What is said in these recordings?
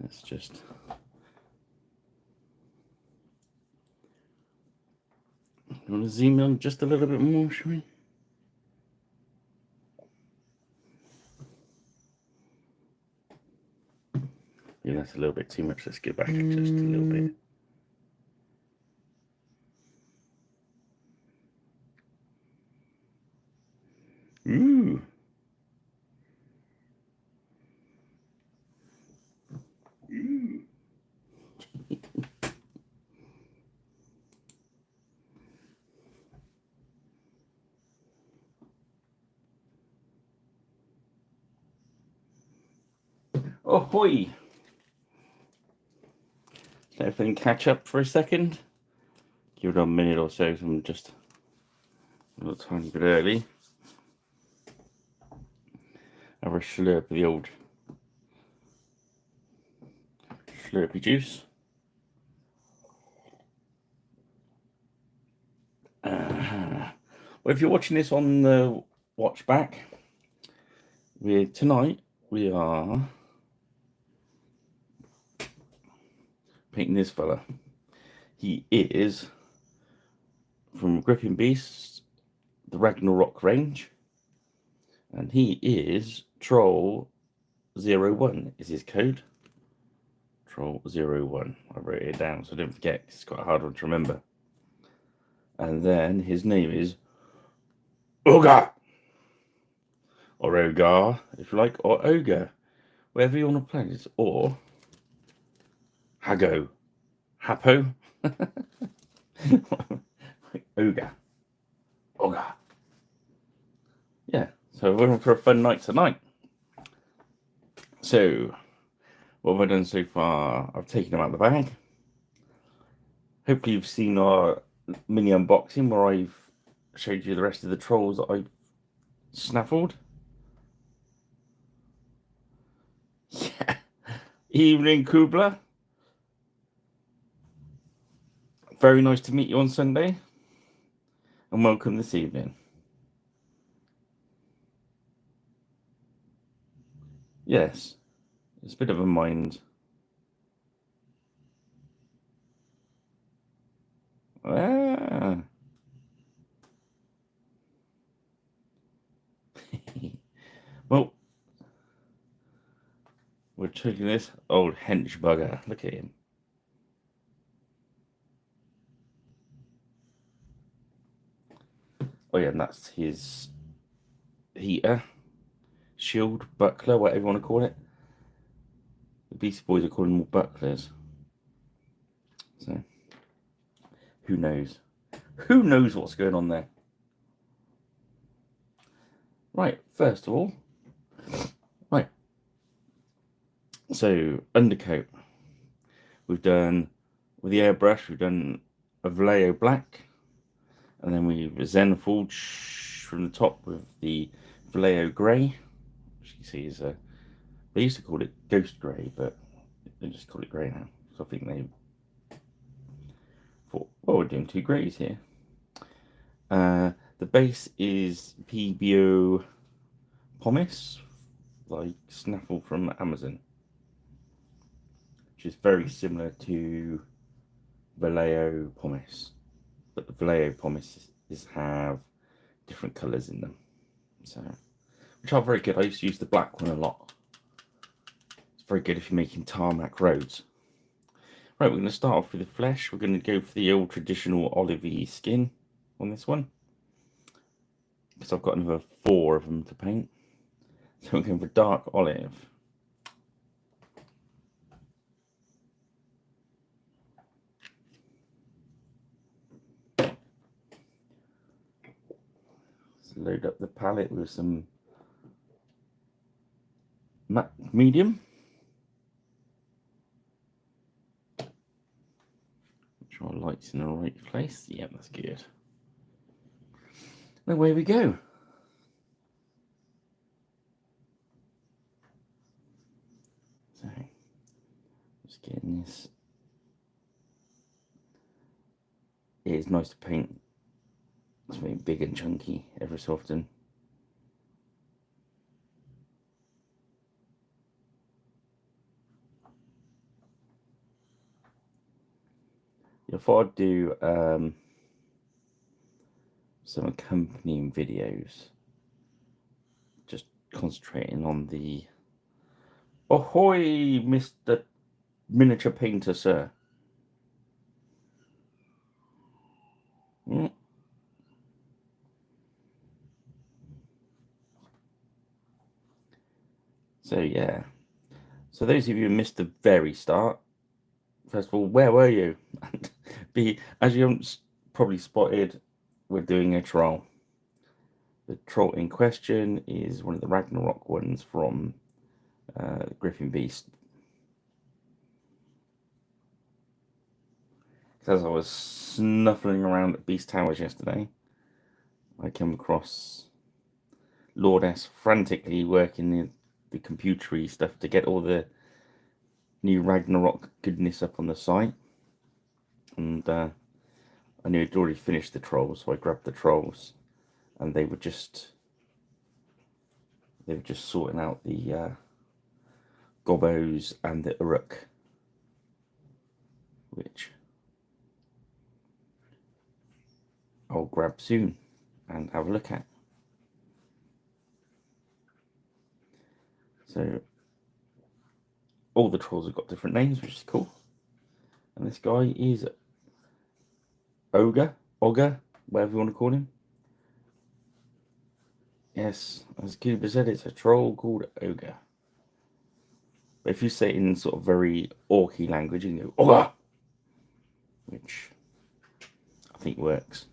Let's just want to zoom in just a little bit more, shall we? Yeah, that's a little bit too much. Let's get back just a little bit. Ooh. Ahoy! Let everything catch up for a second. Give it a minute or so, so I'm just a little tiny bit early. Have a slurp of the old Slurpy juice. Well, if you're watching this on the watch back, tonight we are painting this fella. He is from Gripping Beasts, the Ragnarok range, and he is Troll 01 is his code. Troll 01. I wrote it down so I don't forget. It's quite a hard one to remember. And then his name is OGAH, or OGAH, if you like, or Ogre, wherever you want to play it, or Hago, Hapo, OGAH, OGAH. Yeah, so we're in for a fun night tonight. So, what have I done so far? I've taken them out of the bag. Hopefully you've seen our mini unboxing where I've showed you the rest of the trolls that I've snaffled. Yeah. Evening, Kubla. Very nice to meet you on Sunday. And welcome this evening. Yes, it's a bit of a mind. Ah. Well, we're taking this old hench bugger. Look at him. Oh yeah, and that's his heater, shield, buckler, whatever you want to call it. The Beastie Boys are calling them all bucklers. So, who knows? Who knows what's going on there? Right, first of all, right. So, undercoat. We've done, with the airbrush, we've done a Vallejo black. And then we've Zenforge from the top with the Vallejo grey. Which you can see is they used to call it ghost grey, but they just call it grey now. So I think they thought, well, we're doing two greys here. The base is PBO Pomace, like Snaffle from Amazon, which is very similar to Vallejo Pomace, but the Vallejo Pomace have different colours in them, so which are very good. I used to use the black one a lot. It's very good if you're making tarmac roads. Right, we're going to start off with the flesh. We're going to go for the old traditional olivey skin on this one, because I've got another 4 of them to paint. So we're going for dark olive. Let's load up the palette with some matte medium. Make sure our light's in the right place. Yeah, that's good. And away we go. So, just getting this. It is nice to paint something big and chunky every so often. I thought I'd do some accompanying videos, just concentrating on the ahoy, Mr. Miniature Painter, sir. Mm. So yeah, so those of you who missed the very start, first of all, where were you? And B, as you haven't probably spotted, we're doing a troll. The troll in question is one of the Ragnarok ones from Griffin Beast. As I was snuffling around at Beast Towers yesterday, I came across Lord S frantically working the computery stuff to get all the new Ragnarok goodness up on the site. And I knew he'd already finished the trolls, so I grabbed the trolls, and they were just sorting out the gobos and the uruk, which I'll grab soon and have a look at. So all the trolls have got different names, which is cool. And this guy is OGAH, whatever you want to call him. Yes, as Cooper said, it's a troll called OGAH. But if you say it in sort of very orky language, you can go OGAH, which I think works.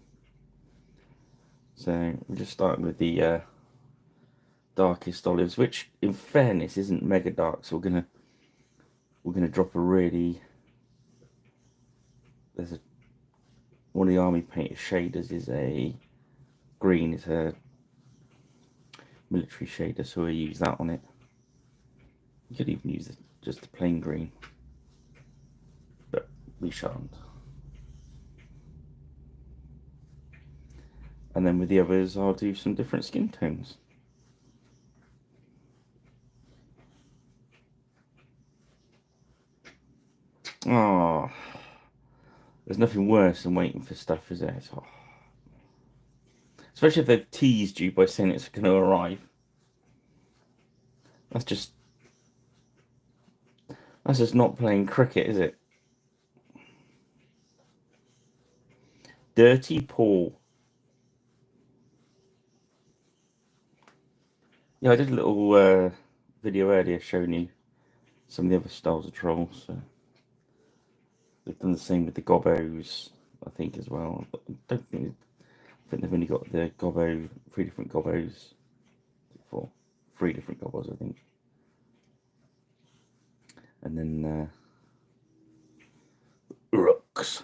So we're just starting with the darkest olives, which in fairness isn't mega dark, so we're gonna drop a really, one of the army painted shaders is a green, it's a military shader, so we'll use that on it. You could even use just the plain green, but we shan't. And then with the others I'll do some different skin tones. Oh, there's nothing worse than waiting for stuff, is there? Oh. Especially if they've teased you by saying it's going to arrive. That's just not playing cricket, is it? Dirty Paul. Yeah, I did a little video earlier showing you some of the other styles of trolls. So they've done the same with the gobos, I think, as well. But I think they've only got the gobbo, 3 different gobos. 4, 3 different gobos, I think. And then uruks.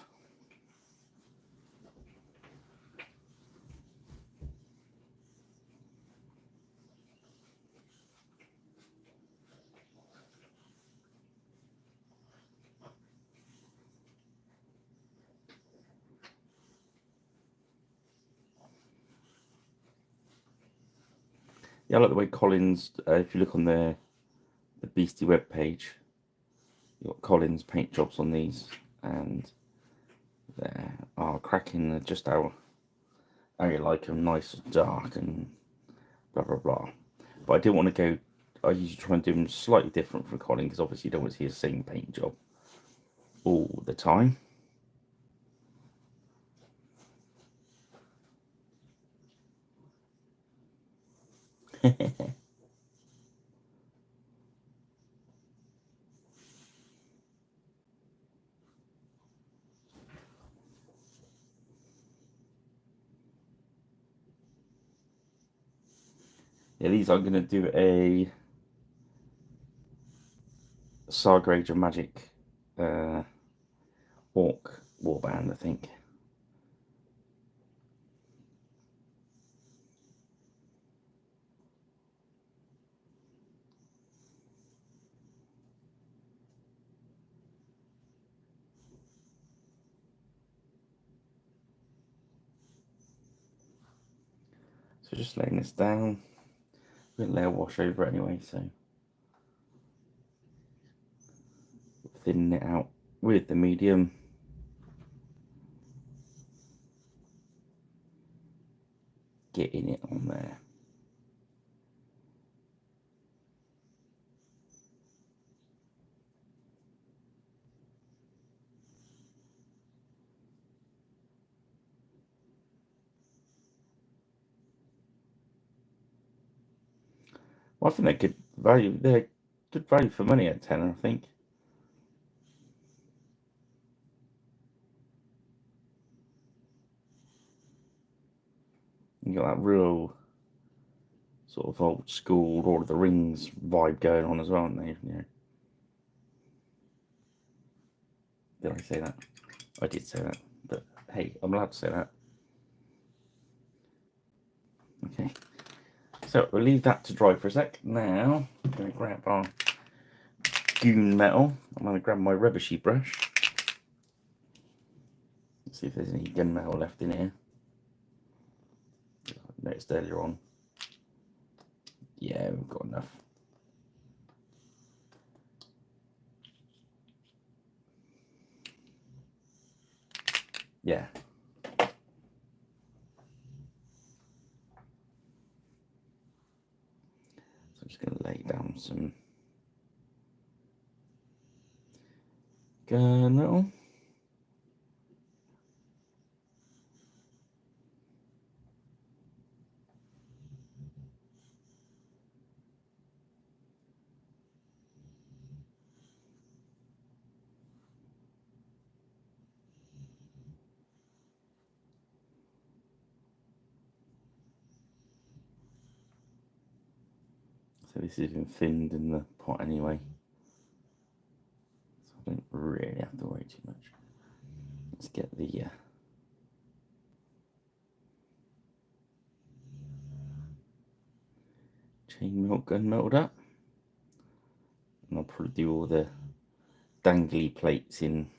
Yeah, I like the way Collins, if you look on the Beastie web page, you've got Collins paint jobs on these, and they are cracking. Just how you like them, nice and dark and blah blah blah. But I didn't want to go. I usually try and do them slightly different from Collins, because obviously you don't want to see the same paint job all the time. Yeah, these I'm going to do a Saga Age of Magic Orc warband, I think. So just laying this down. We're going to lay a wash over it anyway, so thin it out with the medium. getting it on there. Well, I think they're good value. They're good value for money at tenner, I think. You got that real sort of old school Lord of the Rings vibe going on as well, aren't they? You know. Did I say that? I did say that, but hey, I'm allowed to say that. Okay, so we'll leave that to dry for a sec. Now, I'm going to grab our goon metal. I'm going to grab my rubbishy brush. Let's see if there's any gunmetal left in here. I noticed earlier on. Yeah, we've got enough. Yeah. So I'm just going to lay down some gunmetal. So this has been thinned in the pot anyway. So I don't really have to worry too much. Let's get the chain melt gun melted up. And I'll probably do all the dangly plates in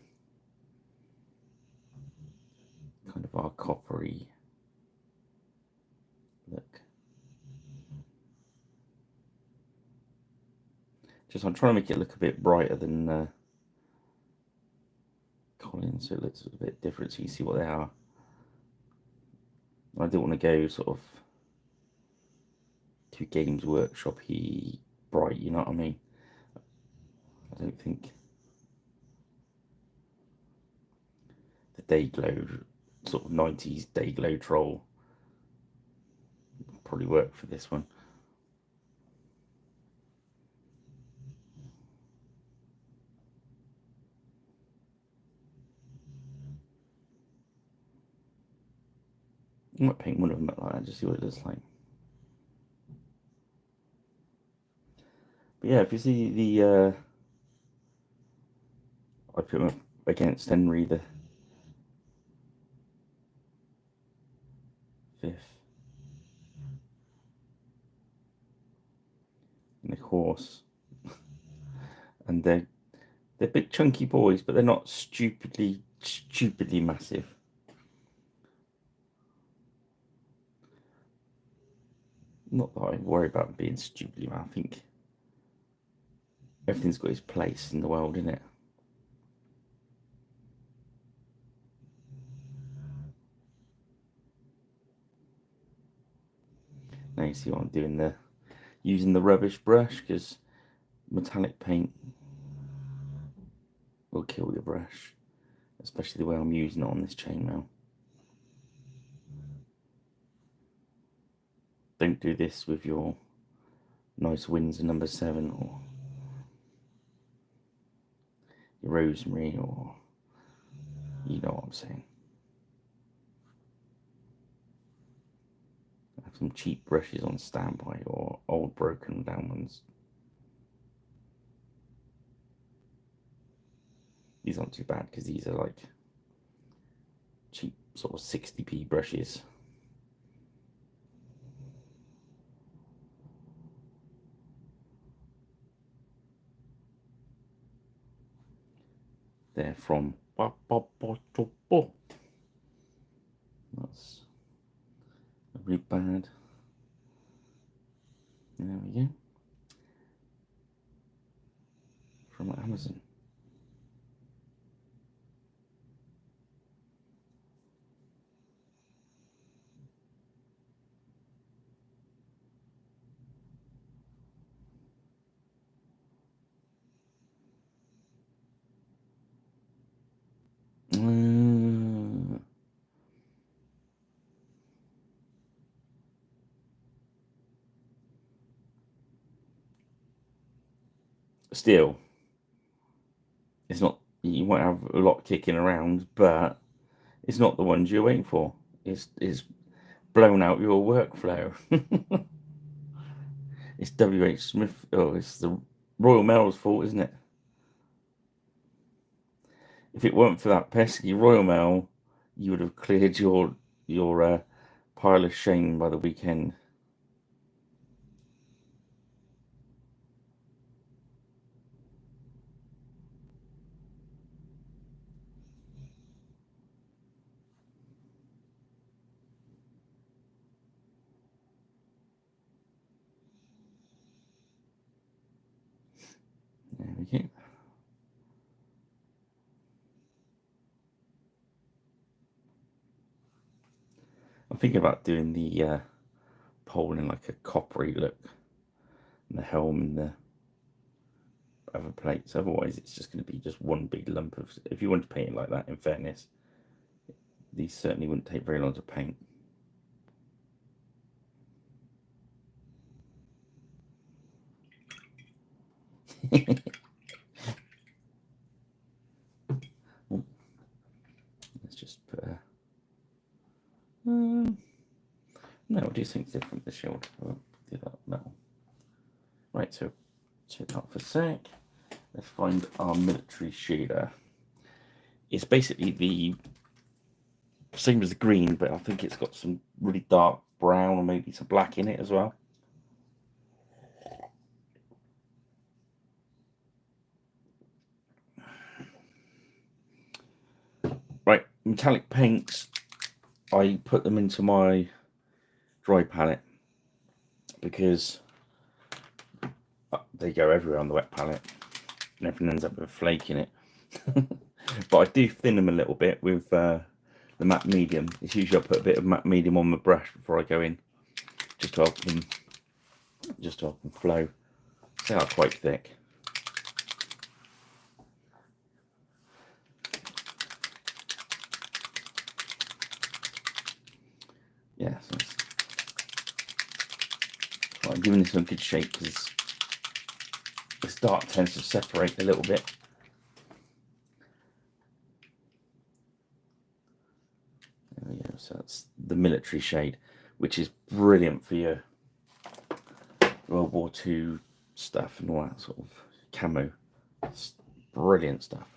kind of our coppery look. Just I'm trying to make it look a bit brighter than Colin, so it looks a bit different so you see what they are. I don't want to go sort of too Games Workshop-y bright, you know what I mean? I don't think the Dayglow, sort of 90s Dayglow troll would probably work for this one. I might paint one of them like that, just see what it looks like. But yeah, if you see the, I put them up against Henry the 5th. And the horse. And they're big chunky boys, but they're not stupidly massive. Not that I worry about being stupidly massive. I think everything's got its place in the world, innit? Now you see what I'm doing there. Using the rubbish brush, because metallic paint will kill your brush, especially the way I'm using it on this chainmail. Don't do this with your nice Windsor number 7 or your rosemary, or you know what I'm saying. I have some cheap brushes on standby or old broken down ones. These aren't too bad because these are like cheap sort of 60p brushes. They're from that's really bad. There we go. From Amazon. still, it's not. You might have a lot kicking around, but it's not the ones you're waiting for. It's blown out your workflow. It's WH Smith. Oh, it's the Royal Mail's fault, isn't it? If it weren't for that pesky Royal Mail, you would have cleared your pile of shame by the weekend. There we go. I'm thinking about doing the pole in like a coppery look, and the helm and the other plates. Otherwise, it's just going to be just one big lump of. If you want to paint it like that, in fairness, these certainly wouldn't take very long to paint. Let's just put a. No, what do you think's different? The shield. Oh, do that. No. Right, so check that for a sec. Let's find our military shader. It's basically the same as the green, but I think it's got some really dark brown or maybe some black in it as well. Right, metallic paints, I put them into my dry palette because they go everywhere on the wet palette and everything ends up with a flake in it. But I do thin them a little bit with the matte medium. It's usually I put a bit of matte medium on my brush before I go in, just to help them flow. They are quite thick. Yeah, so I'm giving this one a good shape because this dark tends to separate a little bit. There we go. So that's the military shade, which is brilliant for your World War II stuff and all that sort of camo. It's brilliant stuff.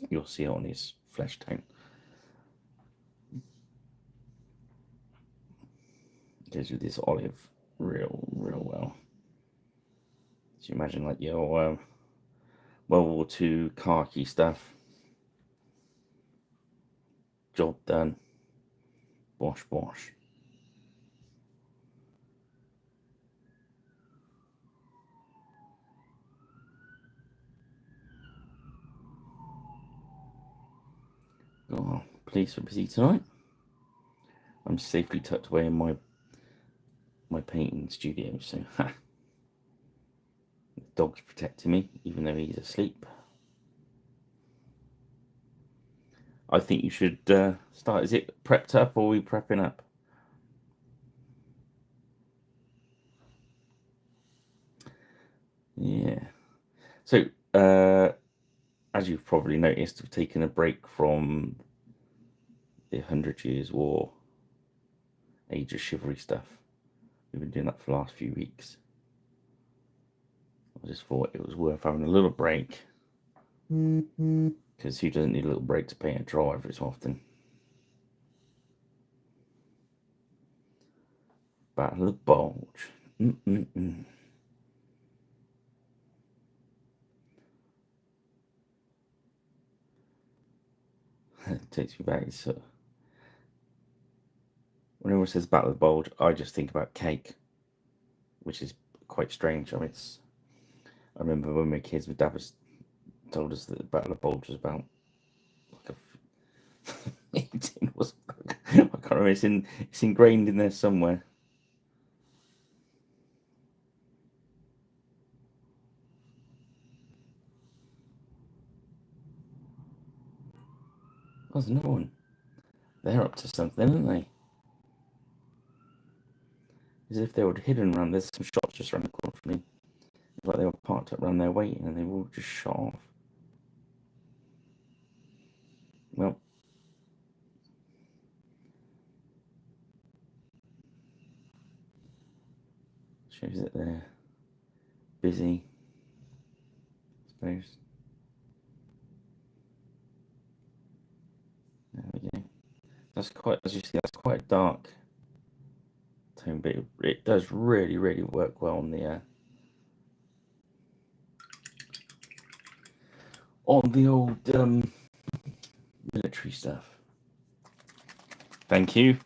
You'll see it on his flesh tone. Goes with this olive real well. So you imagine like your World War II khaki stuff. Job done. Bosh bosh. Oh, police are busy tonight. I'm safely tucked away in my painting studio, so ha. The dog's protecting me, even though he's asleep. I think you should start. Is it prepped up or are we prepping up? Yeah. So, as you've probably noticed, we've taken a break from the 100 Years' War, Age of Chivalry stuff. We've been doing that for the last few weeks. I just thought it was worth having a little break. Because who doesn't need a little break to paint a draw every so often? Battle of Bulge. It takes me back. So when everyone says Battle of the Bulge, I just think about cake, which is quite strange. I mean, I remember when we were kids, my dad told us that the Battle of Bulge was about like a. It was, I can't remember. It's ingrained in there somewhere. There's another one. They're up to something, aren't they? as if they were hidden around. There's some shops just around the corner from me. It's like they were parked up around there waiting, and they were all just shot off. Well, shows that they're busy, I suppose. There we go. That's quite, as you see, that's quite a dark tone, but it does really, really work well on the old military stuff. Thank you.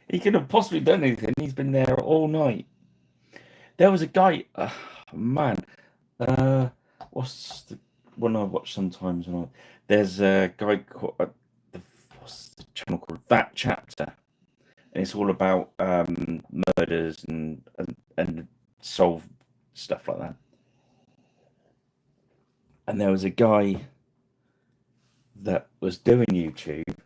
He could have possibly done anything. He's been there all night. There was a guy, man. What's the one I watch sometimes? There's a guy called what's the channel called? That Chapter, and it's all about murders and solve stuff like that. And there was a guy that was doing YouTube,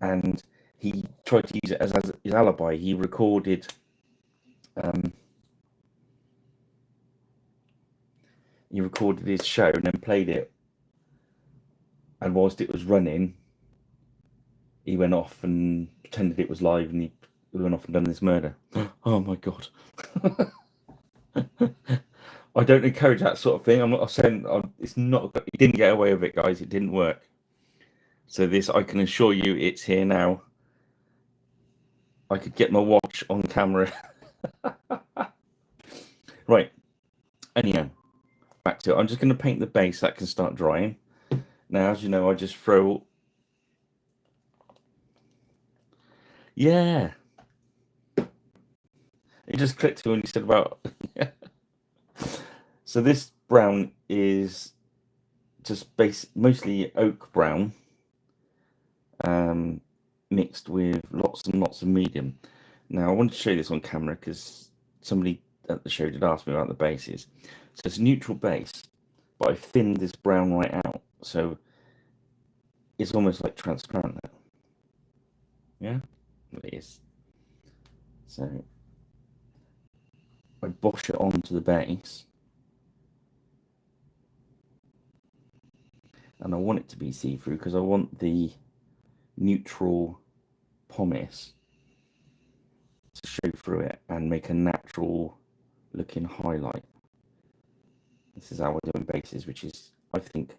and he tried to use it as his alibi. He recorded his show and then played it, and whilst it was running, he went off and pretended it was live, and he went off and done this murder. Oh my god. I don't encourage that sort of thing. I'm not saying it's not. He didn't get away with it, guys. It didn't work. So this, I can assure you, it's here now. I could get my watch on camera. Right. Anyhow, back to it. I'm just going to paint the base. That can start drying. Now, as you know, I just throw. Yeah. It just clicked to when you said about. So this brown is just mostly oak brown, mixed with lots and lots of medium. Now I wanted to show you this on camera because somebody at the show did ask me about the bases. So it's a neutral base, but I thinned this brown right out, so it's almost like transparent now. Yeah, it is. So I bosh it onto the base, and I want it to be see-through because I want the neutral pumice to show through it and make a natural looking highlight. This is how we're doing bases, which is, I think,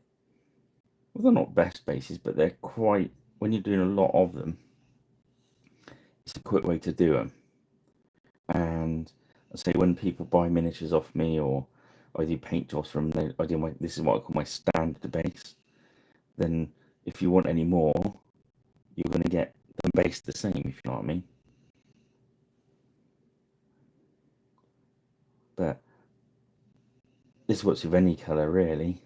well, they're not best bases, but they're quite, when you're doing a lot of them, it's a quick way to do them. And I say when people buy miniatures off me, or I do paint jobs from them, this is what I call my standard base. Then if you want any more, you're going to get them based the same, if you know what I mean. But this works with any colour, really.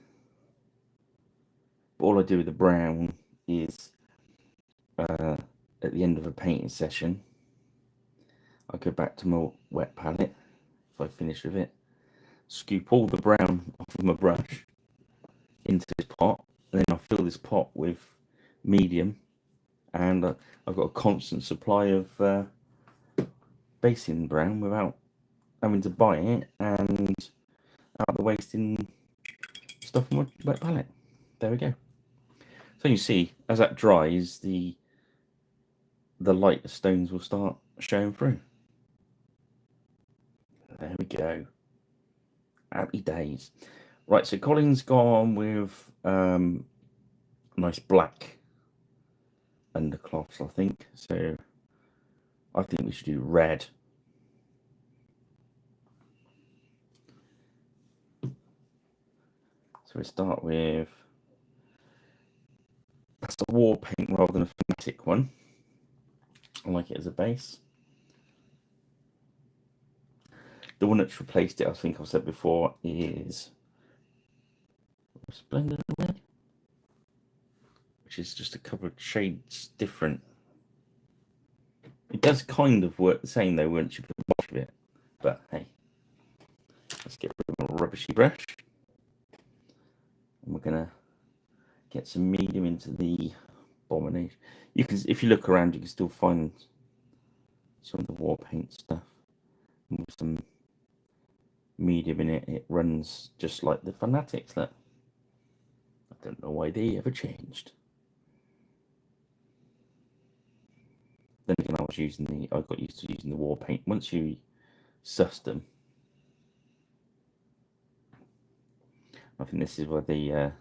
But all I do with the brown is at the end of a painting session, I go back to my wet palette, if I finish with it, scoop all the brown off of my brush into this pot, and then I fill this pot with medium, and I've got a constant supply of basing brown without having to buy it and out the wasting stuff on my wet palette. There we go. So you see, as that dries, the lighter stones will start showing through. There we go. Happy days. Right, so Colin's gone with nice black undercloths, I think. So I think we should do red. So we start with, that's a war paint rather than a thematic one. I like it as a base. The one that's replaced it, I think I've said before, is Splendid Red, which is just a couple of shades different. It does kind of work the same though once you put the wash of it, but hey, let's get rid of a rubbishy brush, and we're gonna get some medium into the abomination. You can, if you look around, you can still find some of the war paint stuff. And with some medium in it, it runs just like the Fanatics. Look, I don't know why they ever changed. Then again, I got used to using the war paint. Once you suss them, I think this is where I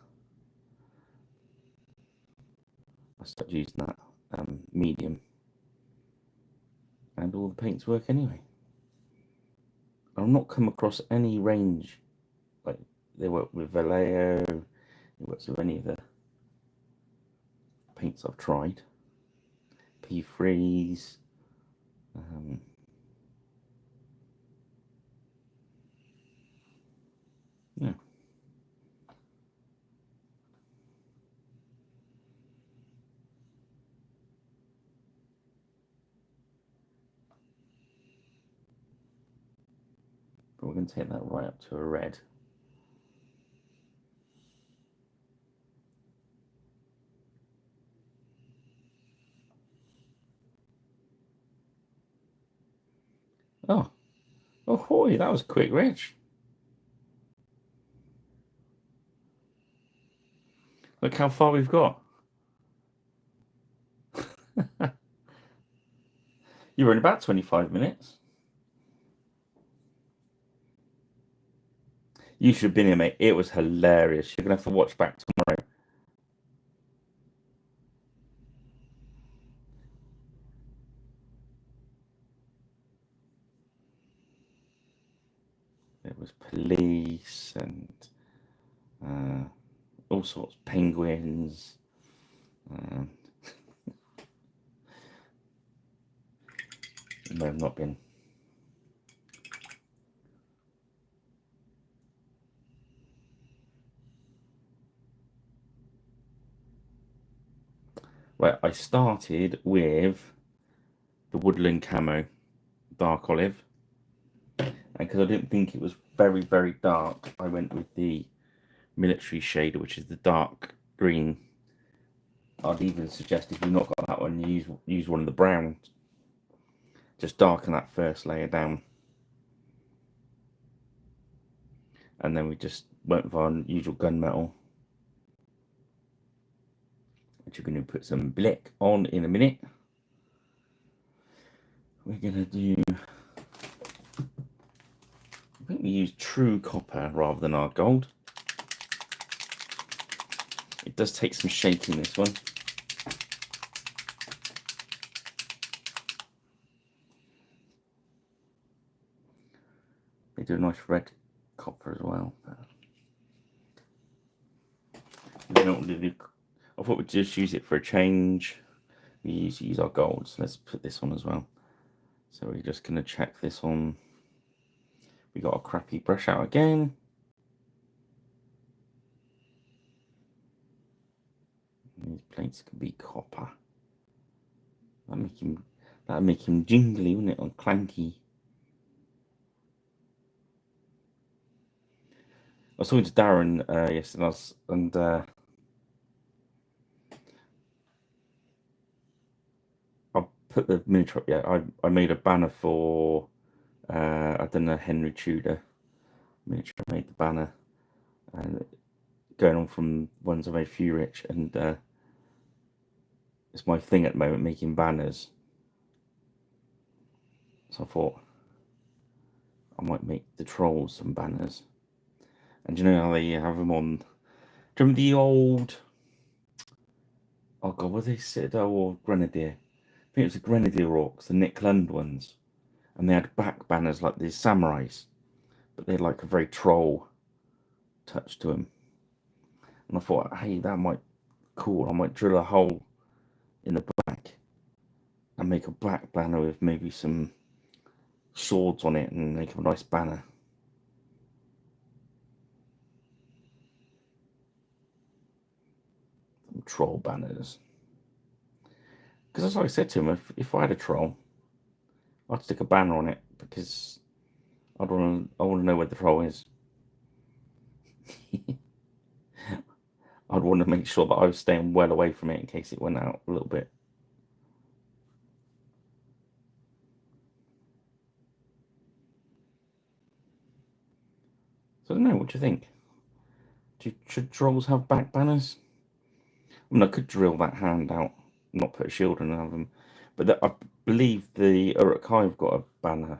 started using that medium, and all the paints work anyway. I've not come across any range like they work with Vallejo. It works with any of the paints I've tried. P3s. Yeah. But we're going to take that right up to a red. Oh, hoy, that was quick, Rich. Look how far we've got. You were in about 25 minutes. You should have been here, mate. It was hilarious. You're going to have to watch back tomorrow. There was police and all sorts of penguins. It may have not been. Well, I started with the woodland camo, dark olive. And because I didn't think it was very, very dark, I went with the military shader, which is the dark green. I'd even suggest if you've not got that one, use one of the browns. Just darken that first layer down. And then we just went with our usual gunmetal, which you're going to put some black on in a minute. We're going to do, I think we use true copper rather than our gold. It does take some shaking, this one. They do a nice red copper as well. We don't really, I thought we'd just use it for a change. We usually use our gold, so let's put this on as well. So we're just going to check this on. We got a crappy brush out again. These plates can be copper. That'd make him jingly, wouldn't it, or clanky. I was talking to Darren yesterday, and I put the miniature up. Yeah, I made a banner for I don't know, Henry Tudor miniature. I made the banner, and going on from ones I made for you, Rich, and it's my thing at the moment, making banners. So I thought I might make the trolls some banners. And do you know how they have them on? Do you remember the old? Oh God, was they Citadel or Grenadier? I think it was the Grenadier Orcs, the Nick Lund ones, and they had back banners like the samurais, but they had like a very troll touch to them. And I thought, hey, that might be cool. I might drill a hole in the back and make a black banner with maybe some swords on it and make a nice banner. Some troll banners. Because as I said to him, if I had a troll, I'd stick a banner on it because I want to know where the troll is. I'd want to make sure that I was staying well away from it in case it went out a little bit. I don't know. What do you think? Should trolls have back banners? I mean, I could drill that hand out, not put a shield on none of them, but I believe the Uruk-hai have got a banner,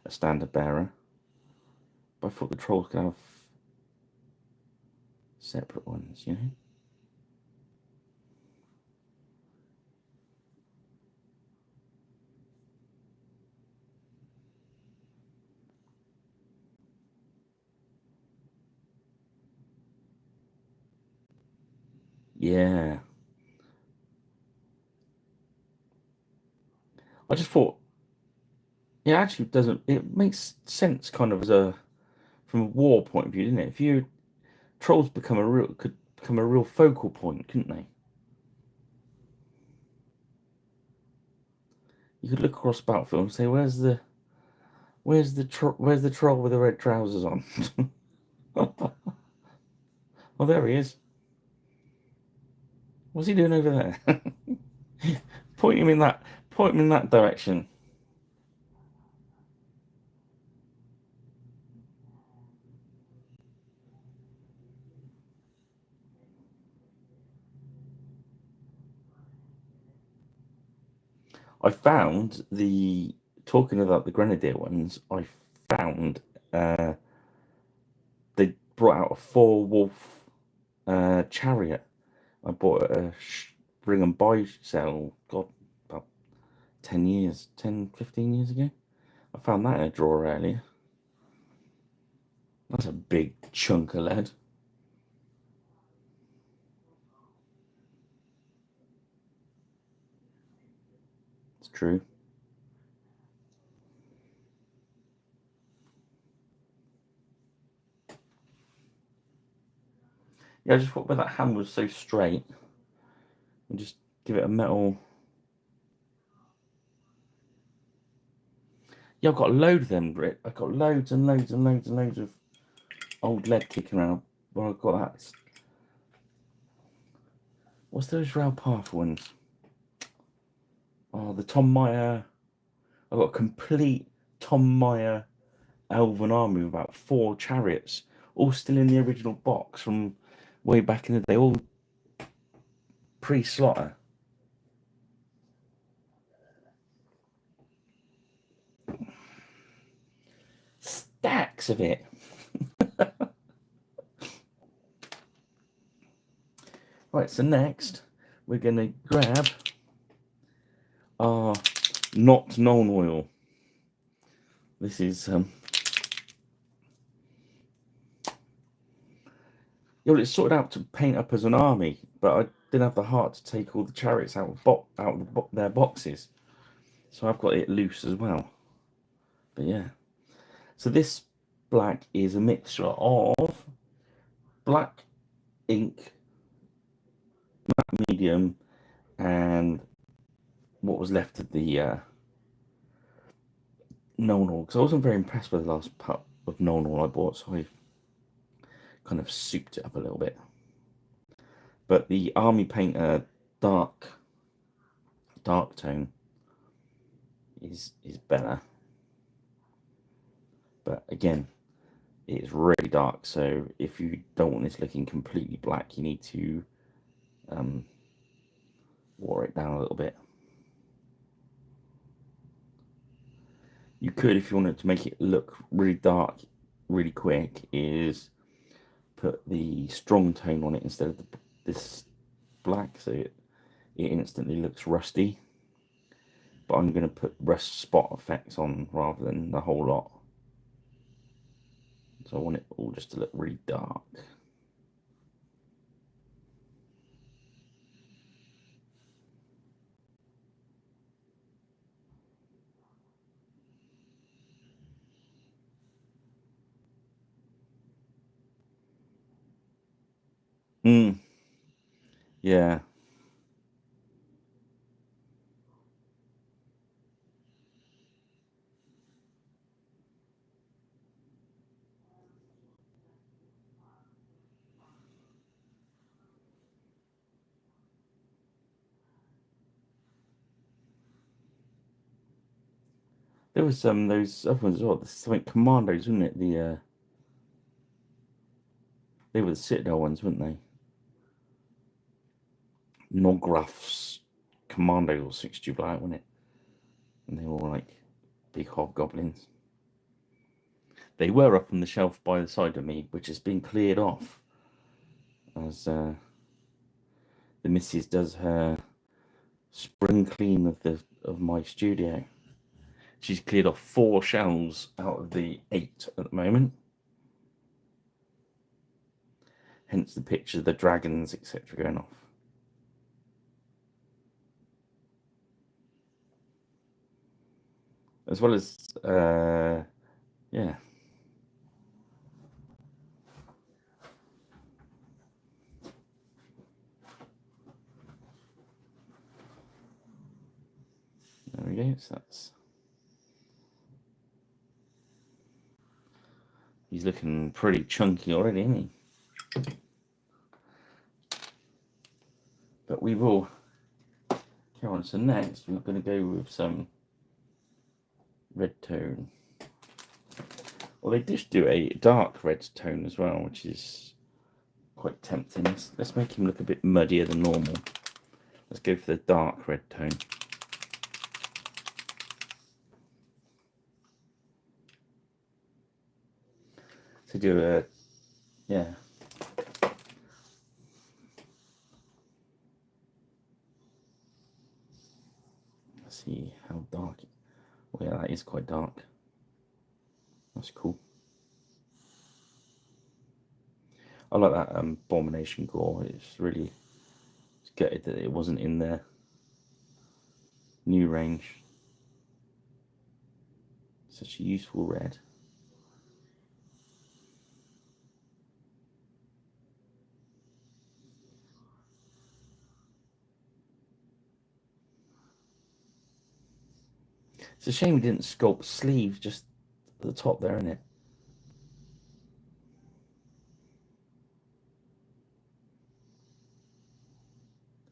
a standard bearer. But I thought the trolls could have separate ones, you know? Yeah. I just thought it actually doesn't. It makes sense, kind of, as a from a war point of view, didn't it? If you trolls could become a real focal point, couldn't they? You could look across Battlefield and say, where's the troll with the red trousers on? Oh, there he is. What's he doing over there? Point him in that direction. I found the talking about the grenadier ones. I found uh, they brought out a four wolf chariot. I bought a bring and buy sale. God, about 10 years, 10, 15 years ago. I found that in a drawer earlier. That's a big chunk of lead. It's true. Yeah, I just thought, that hand was so straight, and just give it a metal. Yeah, I've got a load of them, Brit. I've got loads and loads and loads and loads of old lead kicking around. Well, I've got that. What's those rail path ones? Oh, the Tom Meyer. I've got a complete Tom Meyer Elven army with about 4 chariots, all still in the original box from way back in the day, all pre-slaughter. Stacks of it. Right, so next we're going to grab our not known oil. This is yeah, well, it's sorted out to paint up as an army, but I didn't have the heart to take all the chariots out of their boxes, so I've got it loose as well. But yeah, so this black is a mixture of black ink, medium, and what was left of the known oil. Because I wasn't very impressed with the last part of known oil I bought, so I kind of souped it up a little bit. But the army painter dark tone is better. But again, it's really dark, so if you don't want this looking completely black, you need to um, water it down a little bit. You could, if you wanted to make it look really dark really quick, is put the strong tone on it instead of this black, so it instantly looks rusty. But I'm going to put rust spot effects on rather than the whole lot. So I want it all just to look really dark. Mm, yeah. There was those other ones as well. Something commandos, wasn't it? The They were the Citadel ones, weren't they? Norgraf's commando or 6 black, wasn't it? And they were all like big hobgoblins. They were up on the shelf by the side of me, which has been cleared off as the missus does her spring clean of my studio. She's cleared off 4 shelves out of the 8 at the moment. Hence the picture of the dragons, etc. going off. As well as, yeah. There we go, so that's... He's looking pretty chunky already, isn't he? But we will carry on. So next we're going to go with some red tone. Well, they just do a dark red tone as well, which is quite tempting. Let's make him look a bit muddier than normal. Let's go for the dark red tone. To do a, yeah. Let's see how dark. Well, yeah, that is quite dark. That's cool. I like that abomination gore. It's really gutted that it wasn't in the new range. Such a useful red. It's a shame we didn't sculpt sleeves just at the top there, isn't it?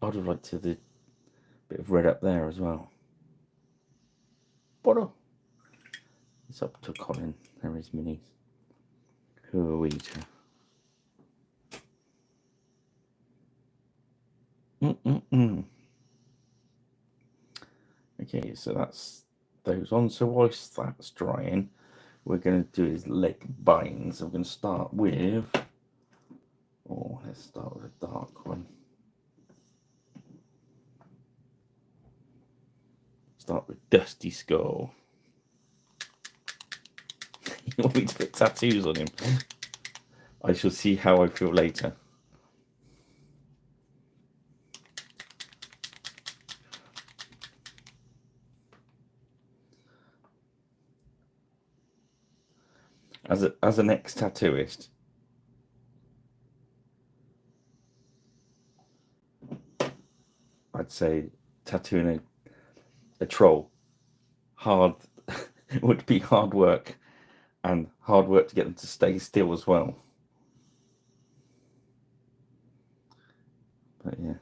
I'd have liked to the bit of red up there as well. But it's up to Colin. There is minis. Who are we to? Okay, so that's those on. So whilst that's drying, we're going to do his leg binds. I'm going to start with, oh, let's start with a dark one. Start with Dusty Skull. You want me to put tattoos on him? I shall see how I feel later. As an ex-tattooist, I'd say tattooing a troll hard would be hard work, and hard work to get them to stay still as well. But yeah,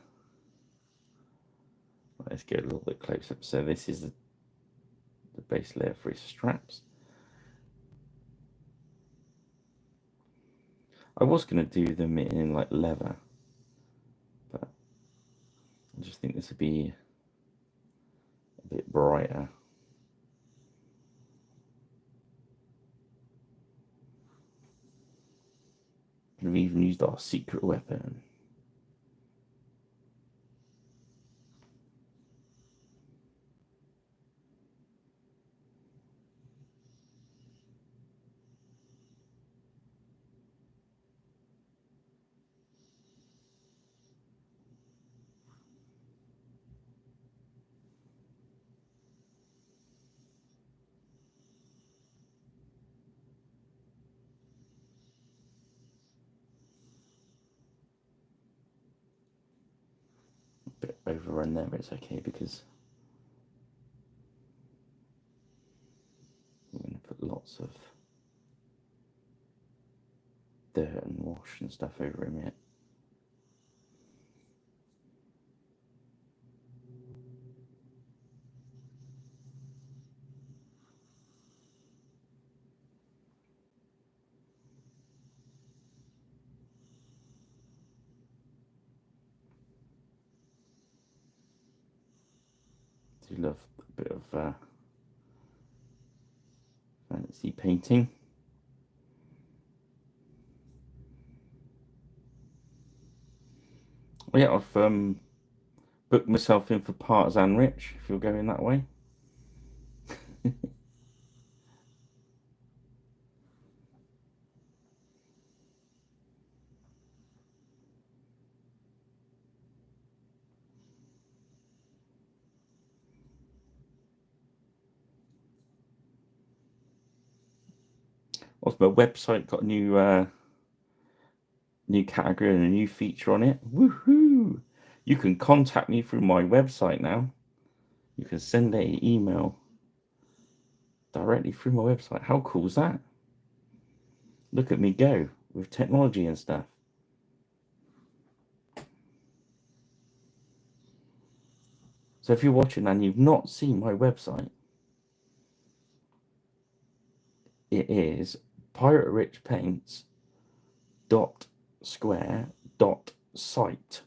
let's get a little bit close up. So this is the base layer for his straps. I was going to do them in like leather, but I just think this would be a bit brighter. We've even used our secret weapon. A bit overrun there, but it's okay because we're going to put lots of dirt and wash and stuff over him yet. do love a bit of fancy painting. Well, yeah, I've booked myself in for Partisan Rich, if you're going that way. Also, my website got a new category and a new feature on it. Woohoo! You can contact me through my website now. You can send an email directly through my website. How cool is that? Look at me go with technology and stuff. So if you're watching and you've not seen my website, it is piraterichpaints.square.site.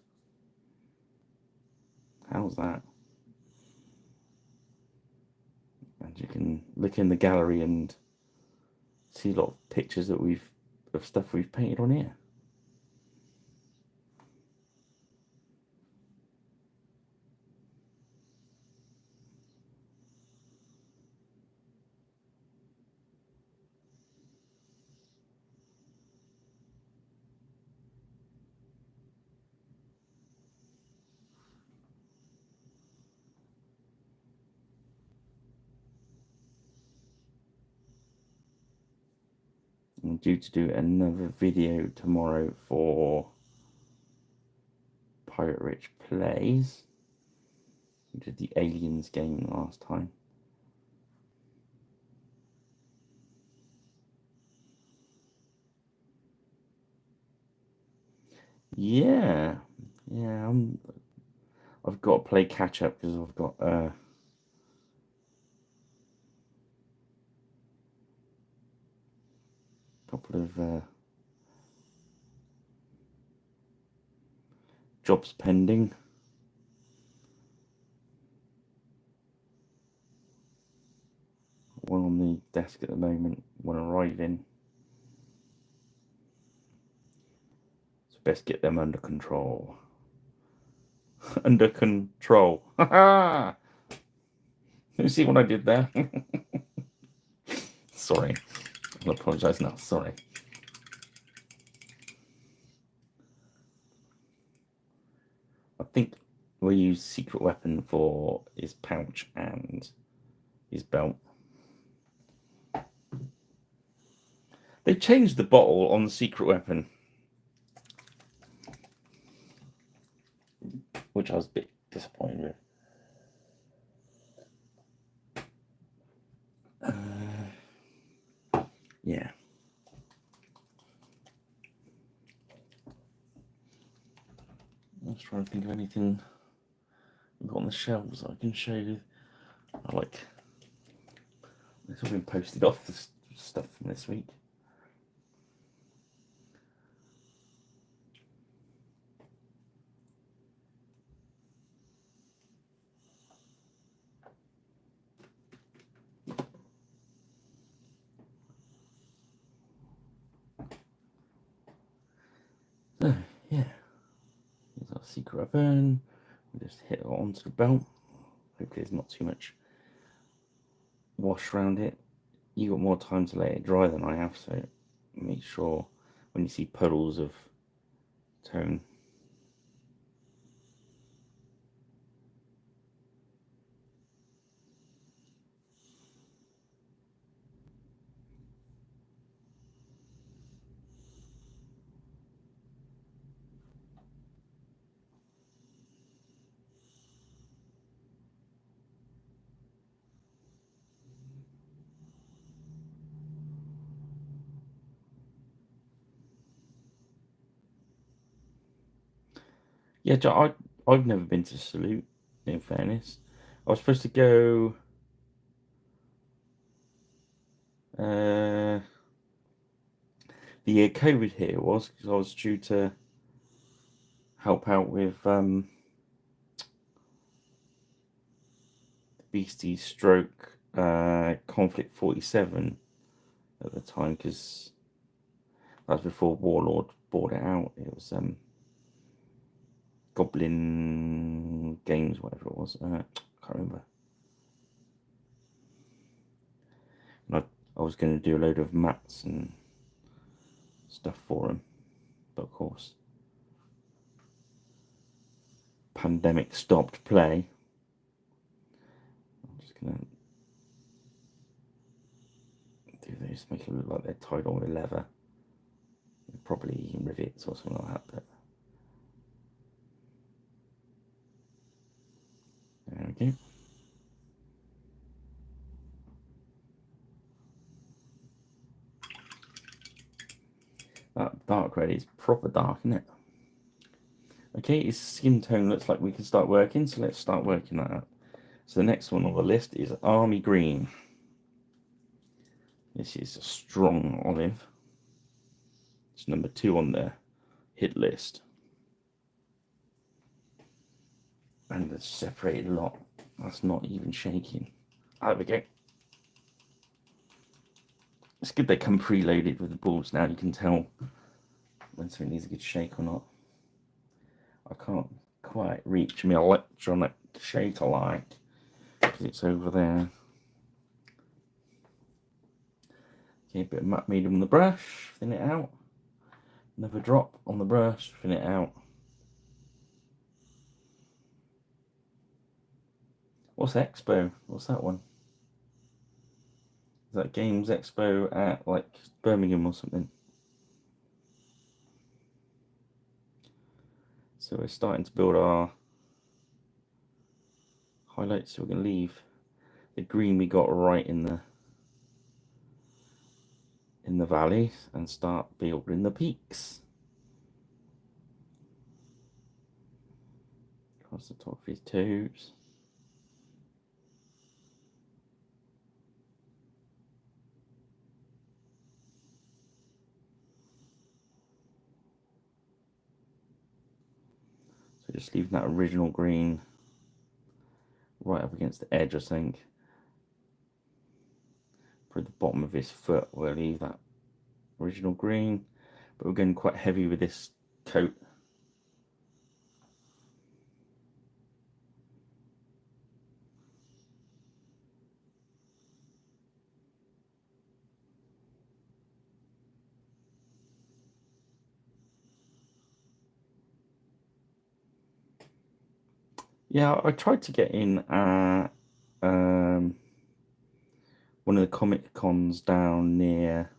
How's that? And you can look in the gallery and see a lot of pictures that of stuff we've painted on here. I'm due to do another video tomorrow for Pirate Rich Plays. We did the Aliens game last time. Yeah, I've got to play catch up because I've got couple of jobs pending. One on the desk at the moment, one arriving. So best get them under control. Under control. You see what I did there? Sorry. I'll apologise now. Sorry. I think we use secret weapon for his pouch and his belt. They changed the bottle on the secret weapon, which I was a bit disappointed with. Yeah. I was trying to think of anything we've got on the shelves that I can show you. I like. It's all been posted off, the stuff from this week. So, yeah. Here's our secret weapon. We just hit it onto the belt. Hopefully there's not too much wash around it. You got more time to let it dry than I have, so make sure when you see puddles of tone. Yeah, I've never been to Salute, in fairness. I was supposed to go the year COVID here was, because I was due to help out with Beastie Stroke Conflict 47 at the time, because that was before Warlord bought it out. It was Goblin Games, whatever it was. I can't remember. And I was going to do a load of mats and stuff for him, but of course, pandemic stopped play. I'm just going to do this, make it look like they're tied on with leather. Probably rivets or something like that, but there we go. That dark red is proper dark, isn't it? Okay, his skin tone looks like we can start working, so let's start working that up. So the next one on the list is Army Green. This is a strong olive. It's number 2 on the hit list. And it's separated a lot. That's not even shaking. There we go. It's good they come preloaded with the balls now. You can tell when something needs a good shake or not. I can't quite reach my electronic shaker like because it's over there. Okay, a bit of matte medium on the brush, thin it out. Another drop on the brush, thin it out. What's Expo? What's that one? Is that Games Expo at like Birmingham or something? So we're starting to build our highlights. So we're going to leave the green we got right in the valley and start building the peaks. Across the top of his toes. So just leaving that original green right up against the edge, I think. For the bottom of his foot, we'll leave that original green, but we're going quite heavy with this coat. Yeah, I tried to get in one of the Comic Cons down near,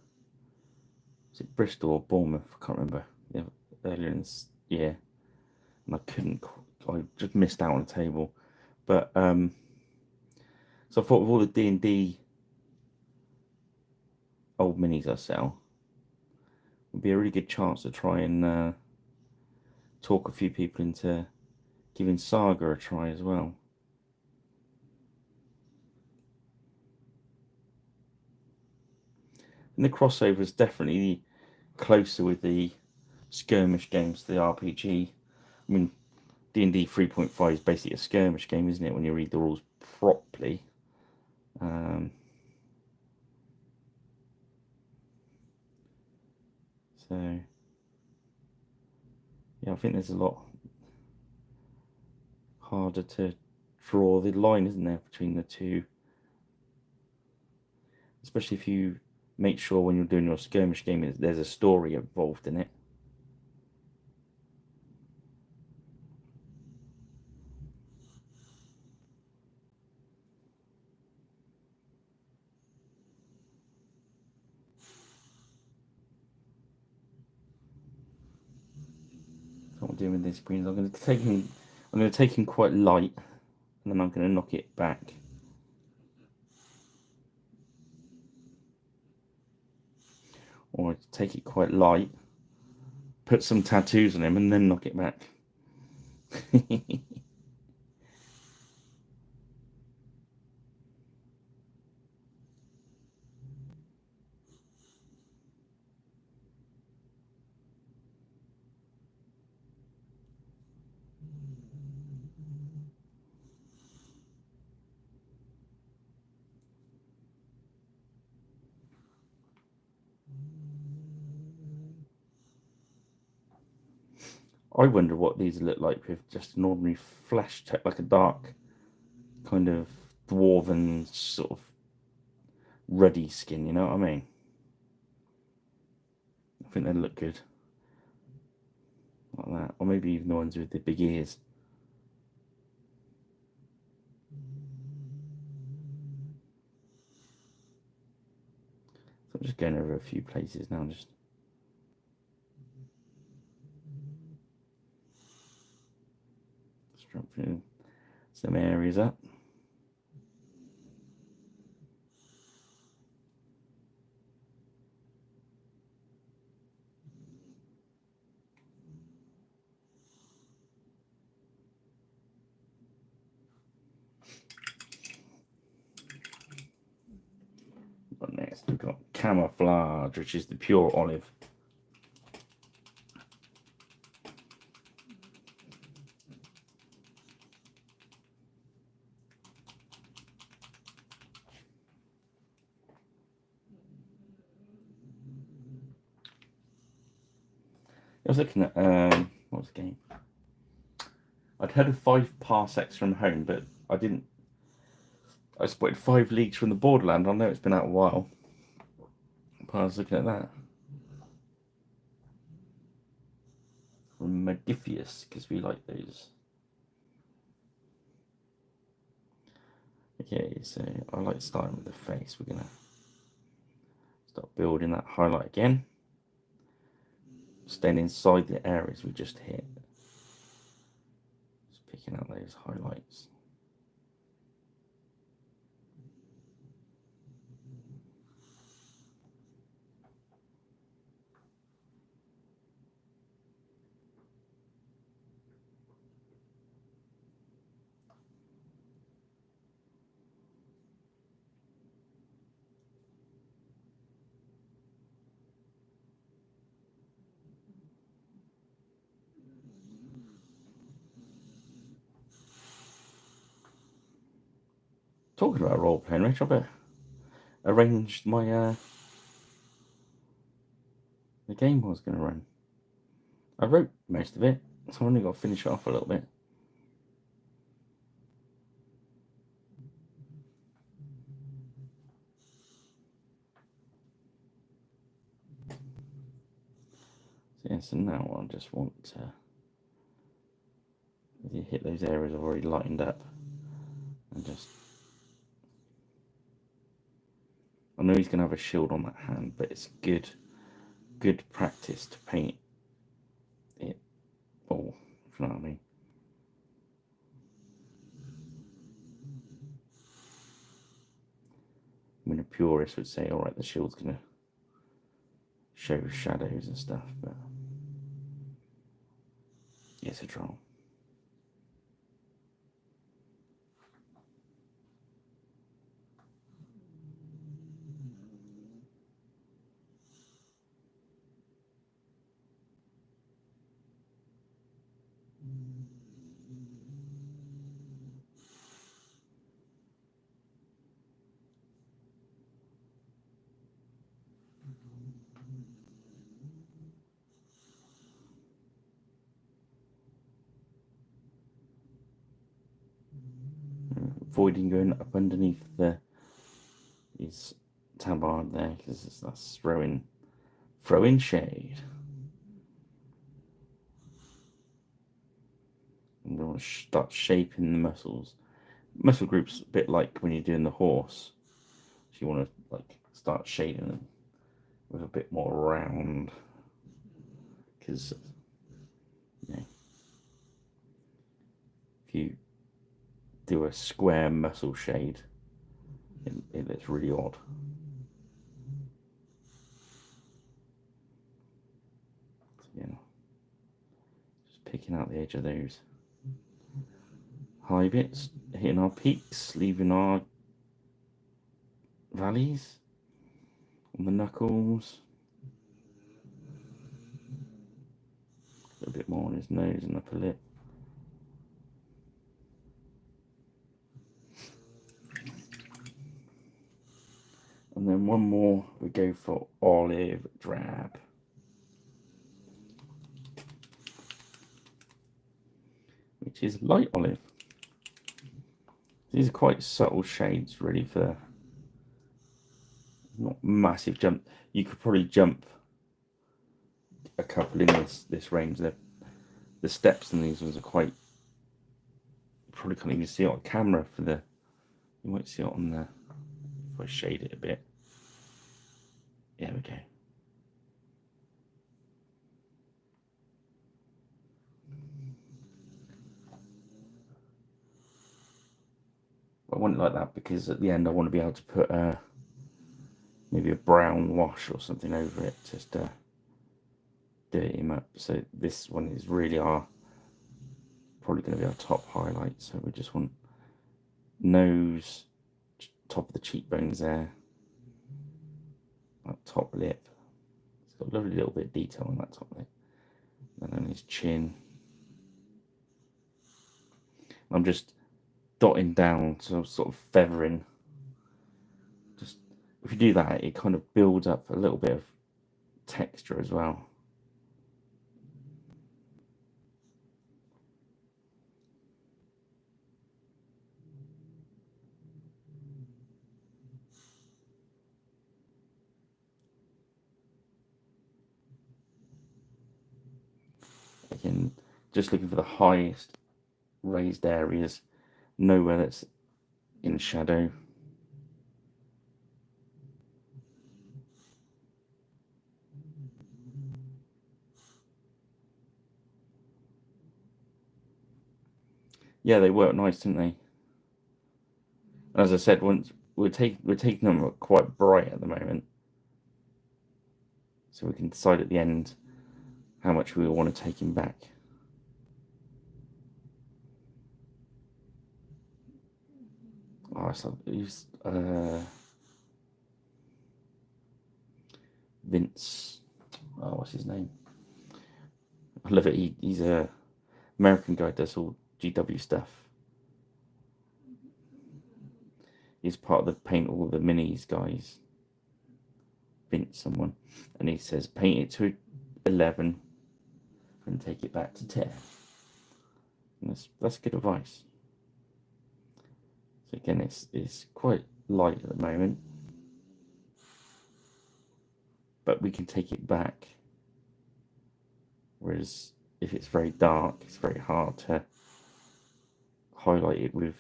is it Bristol or Bournemouth? I can't remember. Yeah, earlier in this year, and I couldn't. I just missed out on a table. But so I thought with all the D&D old minis I sell, it would be a really good chance to try and talk a few people into giving Saga a try as well. And the crossover is definitely closer with the skirmish games to the RPG. I mean, D&D 3.5 is basically a skirmish game, isn't it, when you read the rules properly. So, yeah, I think there's a lot harder to draw the line, isn't there, between the two? Especially if you make sure when you're doing your skirmish game there's a story involved in it. So what I'm doing with this green is I'm going to take him quite light, and then I'm going to knock it back. Or take it quite light, put some tattoos on him, and then knock it back. I wonder what these look like with just an ordinary flesh tone, like a dark kind of dwarven sort of ruddy skin, you know what I mean? I think they look good. Like that. Or maybe even the ones with the big ears. So I'm just going over a few places now, just strengthening some areas up. What next? We've got camouflage, which is the pure olive. I was looking at what was the game? I'd heard of 5 parsecs from home, but I didn't. I spotted 5 leagues from the borderland. I know it's been out a while, but I was looking at that from Modifius because we like those. Okay, so I like starting with the face. We're gonna start building that highlight again. Staying inside the areas we just hit. Just picking out those highlights. Talking about role playing, Rich, I bet arranged my the game I was going to run. I wrote most of it, so I only got to finish it off a little bit. So yeah, so now I just want to hit those areas I've already lightened up, and just. I know he's going to have a shield on that hand, but it's good practice to paint it all, if you know what I mean. I mean, a purist would say, alright, the shield's going to show shadows and stuff, but it's a troll. Avoiding going up underneath his tabard there, because that's throwing shade. And we want to start shaping the muscles. Muscle groups a bit like when you're doing the horse. So you want to like start shading them with a bit more round, because you know, if you do a square muscle shade, it looks really odd. So, yeah, just picking out the edge of those high bits, hitting our peaks, leaving our valleys on the knuckles. A bit more on his nose and upper lip. And then one more, we go for olive drab. which is light olive. These are quite subtle shades, really, for not massive jump. You could probably jump a couple in this range. The steps in these ones are quite. You probably can't even see it on camera for the. You might see it on the. If I shade it a bit. Yeah, we go. I want it like that because at the end I want to be able to put maybe a brown wash or something over it just to dirty him up. So this one is really probably going to be our top highlight. So we just want nose, top of the cheekbones there, that top lip. It's got a lovely little bit of detail on that top lip. And on his chin. I'm just dotting down, so sort of feathering. Just if you do that, it kind of builds up a little bit of texture as well. Again, just looking for the highest raised areas, nowhere that's in shadow. Yeah, they work nice, didn't they? As I said, once we're taking them quite bright at the moment, so we can decide at the end how much we want to take him back. Oh, so he's Vince. Oh, what's his name? I love it. He's a American guy. Does all GW stuff. He's part of the paint all the minis guys. Vince, someone, and he says paint it to 11 and take it back to 10. And that's good advice. So again, it's quite light at the moment, but we can take it back. Whereas if it's very dark, it's very hard to highlight it with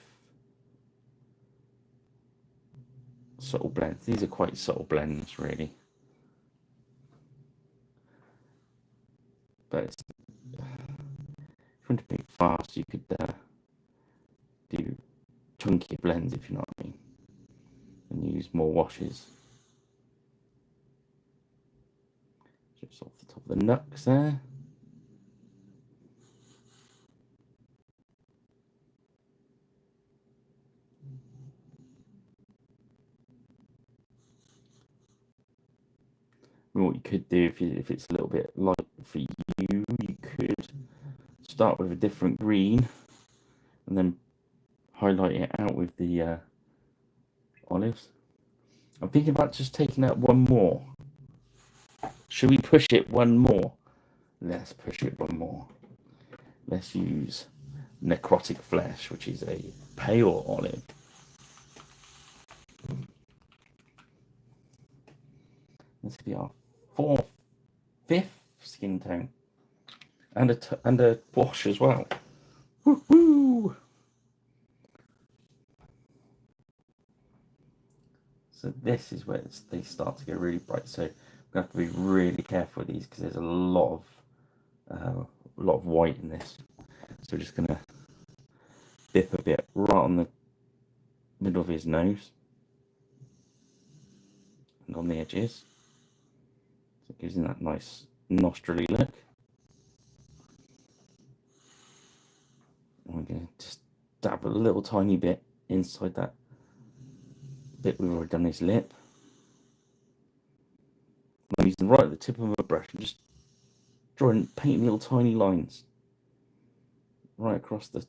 subtle blends. These are quite subtle blends, really. But if you want to be fast, you could do chunkier blends, if you know what I mean, and use more washes. Just off the top of the knucks there. And what you could do if it's a little bit light for you, you could start with a different green and then highlight it out with the olives. I'm thinking about just taking out one more. Should we push it one more? Let's push it one more. Let's use necrotic flesh, which is a pale olive. This could be our fifth skin tone, and a wash as well. Woo-hoo! So this is where they start to get really bright. So we have to be really careful with these because there's a lot of white in this. So we're just gonna dip a bit right on the middle of his nose and on the edges. So it gives him that nice nostrily look. And we're gonna just dab a little tiny bit inside that bit we've already done his lip. I'm using right at the tip of my brush and just painting little tiny lines right across the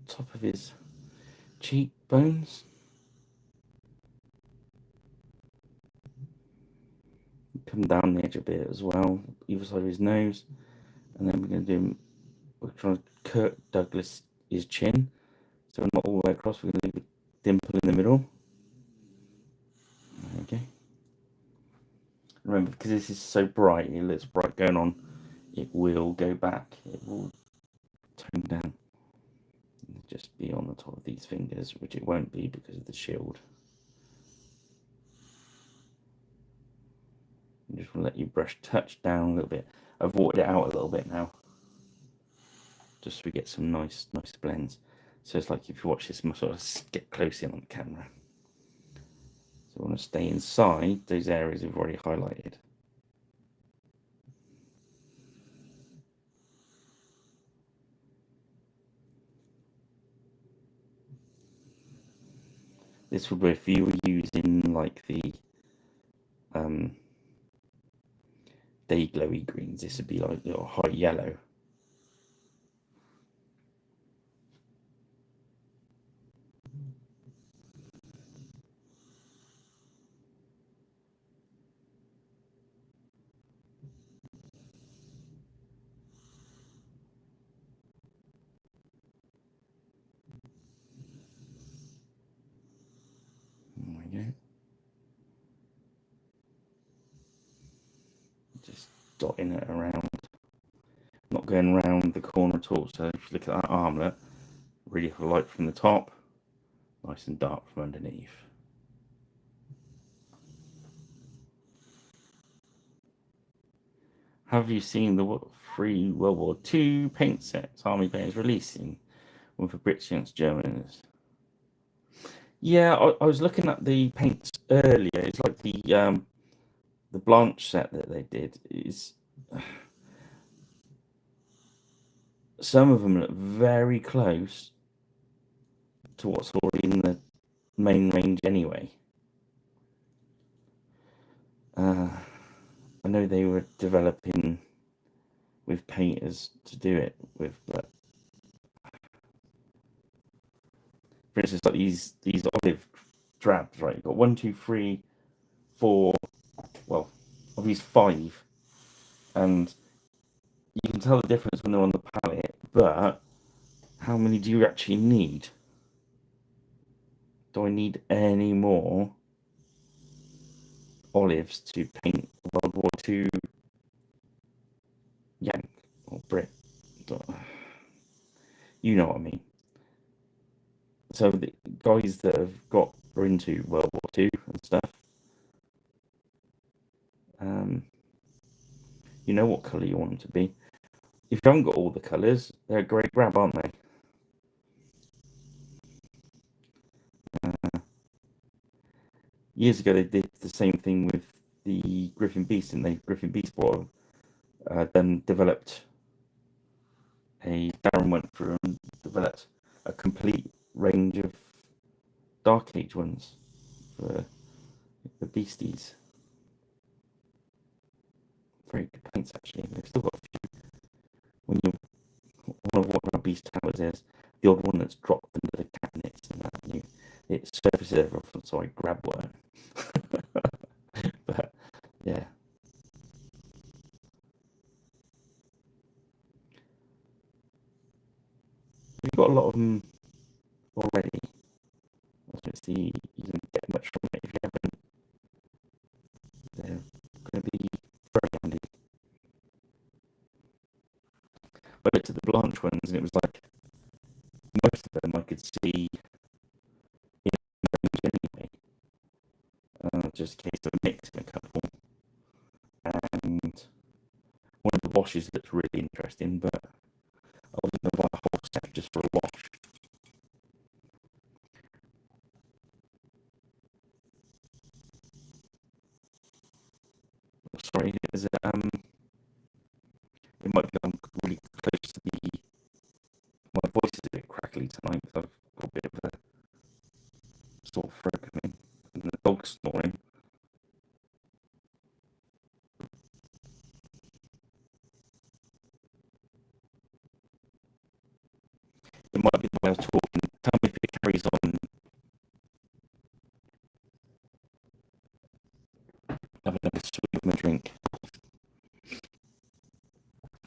top of his cheekbones. Come down the edge a bit as well, either side of his nose, and then we're going to do we're trying to Kirk Douglas his chin, so we're not all the way across. We're going to leave a dimple in the middle. Okay. Remember, because this is so bright, it looks bright going on, it will go back. It will tone down. It'll just be on the top of these fingers, which it won't be because of the shield. I'm just going to let you brush touch down a little bit. I've watered it out a little bit now, just so we get some nice blends. So it's like if you watch this, I sort of get close in on the camera. So I want to stay inside those areas we've already highlighted. This would be if you were using like the day glowy greens. This would be like your high yellow. There we go. Just dotting it around, not going around the corner at all. So if you look at that armlet, really light from the top, nice and dark from underneath. Have you seen the free World War II paint sets Army Paint is releasing? One for Brits against Germans. Yeah, I was looking at the paints earlier. It's like the Blanche set that they did. Is some of them look very close to what's already in the main range anyway. I know they were developing with painters to do it with, but for instance, like these olive drabs, right? You've got 1, 2, 3, 4. Well, I've used 5, and you can tell the difference when they're on the palette. But how many do you actually need? Do I need any more olives to paint World War II Yank or Brit? You know what I mean. So the guys that are into World War II and stuff, you know what colour you want them to be. If you haven't got all the colours, they're a great grab, aren't they? Years ago, they did the same thing with the Griffin Beast, and they Griffin Beast brought then developed Darren went through and developed a complete range of Dark Age ones for the Beasties. Very good paints, actually. They've still got a few. When you one of what our Beast Towers is, the odd one that's dropped into the cabinets and that, it surfaces everything, so I grab one. But yeah. We've got a lot of them already. I was going to see you can get much from it if you haven't. They're going to be very handy. But I looked at the Blanche ones and it was like most of them I could see in range anyway. Just a case of mixing a couple. And one of the washes looked really interesting, but I was going to buy a whole set just for a wash. Sorry, it might be I'm really close to the. My voice is a bit crackly tonight because I've got a bit of a sore throat coming and the dog's snoring. It might be the way I was talking. Tell me if it carries on. Have another swig of my drink.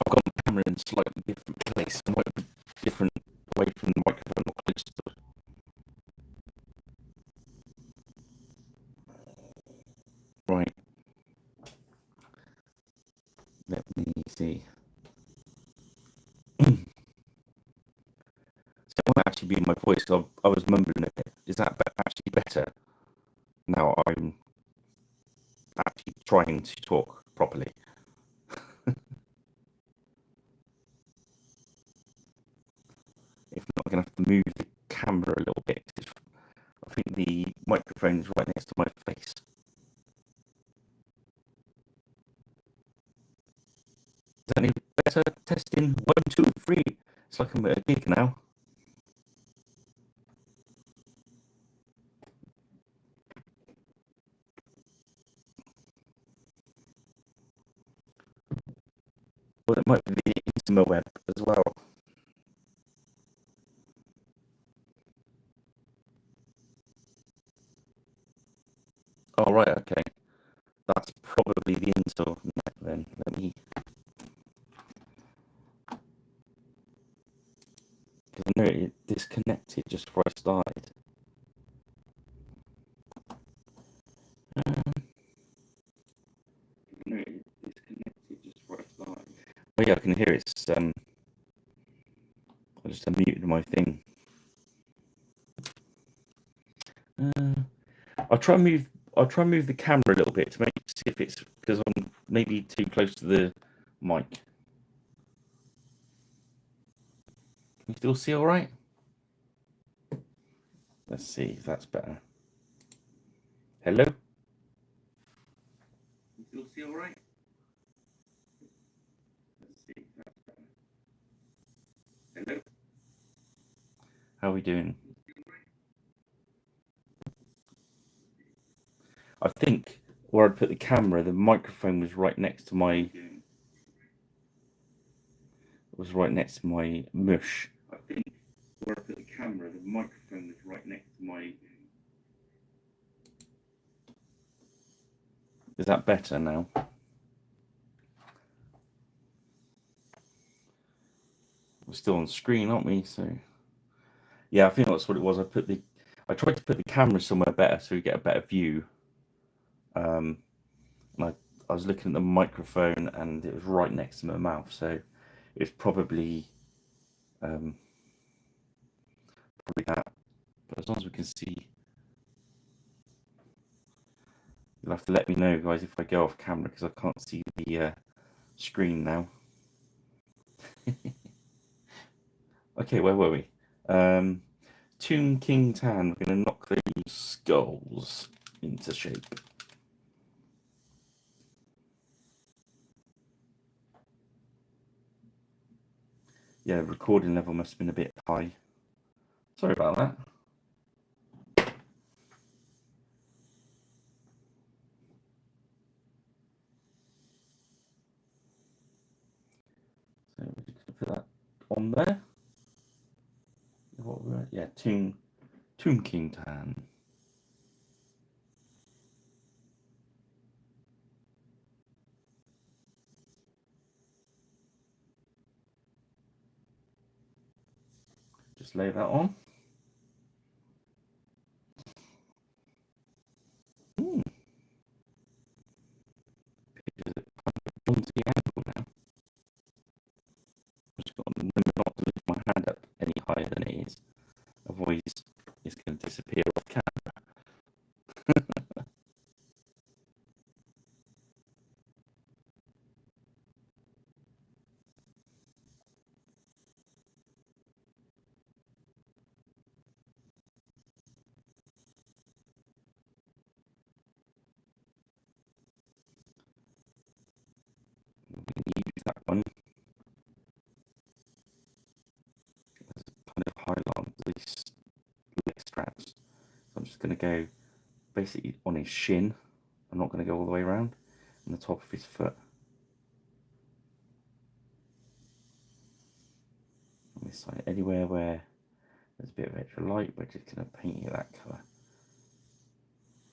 I've got the camera in slightly different place. voice might be different away from the microphone or close to it. Right. Let me see. So it might actually be my voice. I was mumbling a bit. Is that actually better? Now I'm actually trying to talk properly. If not, I'm going to have to move the camera a little bit. I think the microphone's right next to my face. Is that any better? Testing 1, 2, 3. It's like I'm at a gig now. Well, it might be the Intima web as well. Oh, right, okay. That's probably the Intel net then. Let me. Because I know it disconnected just before I started. No, it disconnected just before I started. Oh yeah, I can hear it's I just unmuted my thing. I'll try and move the camera a little bit to see if it's because I'm maybe too close to the mic. Can you still see all right? Let's see if that's better. Hello? Can you still see all right? Let's see if that's better. Hello? How are we doing? I think where I'd put the camera, the microphone was right next to my mush. I think where I put the camera, the microphone was right next to my. Is that better now? We're still on screen, aren't we? So yeah, I think that's what it was. I tried to put the camera somewhere better so we get a better view. And I was looking at the microphone and it was right next to my mouth, so it's probably that. But as long as we can see, you'll have to let me know, guys, if I go off camera because I can't see the screen now. Okay, where were we? Tomb King Tan. We're going to knock those skulls into shape. Yeah, recording level must have been a bit high. Sorry about that. So we're just going to put that on there. What were yeah, Tomb King Tan. Just lay that on. Pictures it onto the angle now. I've just got to remember not to lift my hand up any higher than it is. Otherwise, it's going to disappear off camera. We can use that one as a kind of highlight on these leg straps. So I'm just going to go basically on his shin. I'm not going to go all the way around. On the top of his foot. On this side, anywhere where there's a bit of extra light, we're just going to paint it that colour.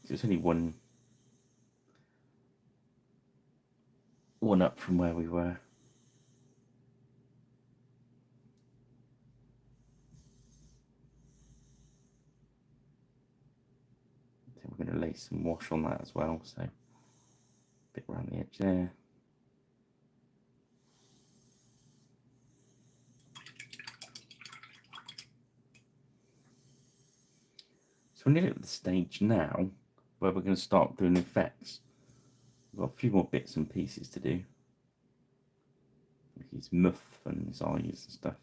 So it's only one up from where we were. going to lay some wash on that as well, so a bit around the edge there. So we're nearly at the stage now where we're going to start doing effects. We've got a few more bits and pieces to do. His muff and his eyes and stuff.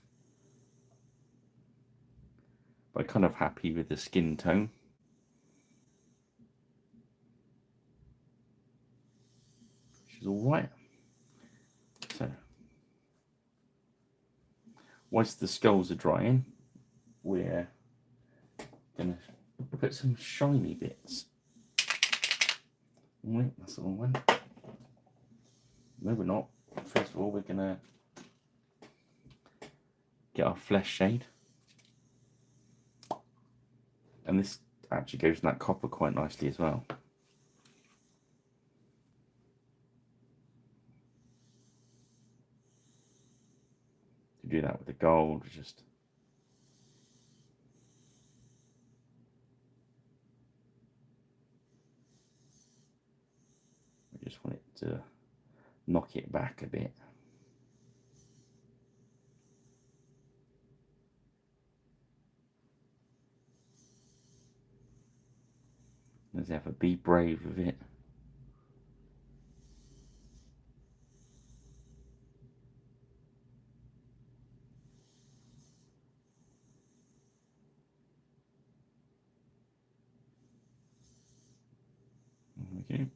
But I'm kind of happy with the skin tone. Which is alright. So, whilst the skulls are drying, we're going to put some shiny bits. Wait, that's the wrong one. No, we're not. First of all, we're going to get our flesh shade. And this actually goes in that copper quite nicely as well. To do that with the gold, I just want it to knock it back a bit. Let's ever be brave with it. Okay.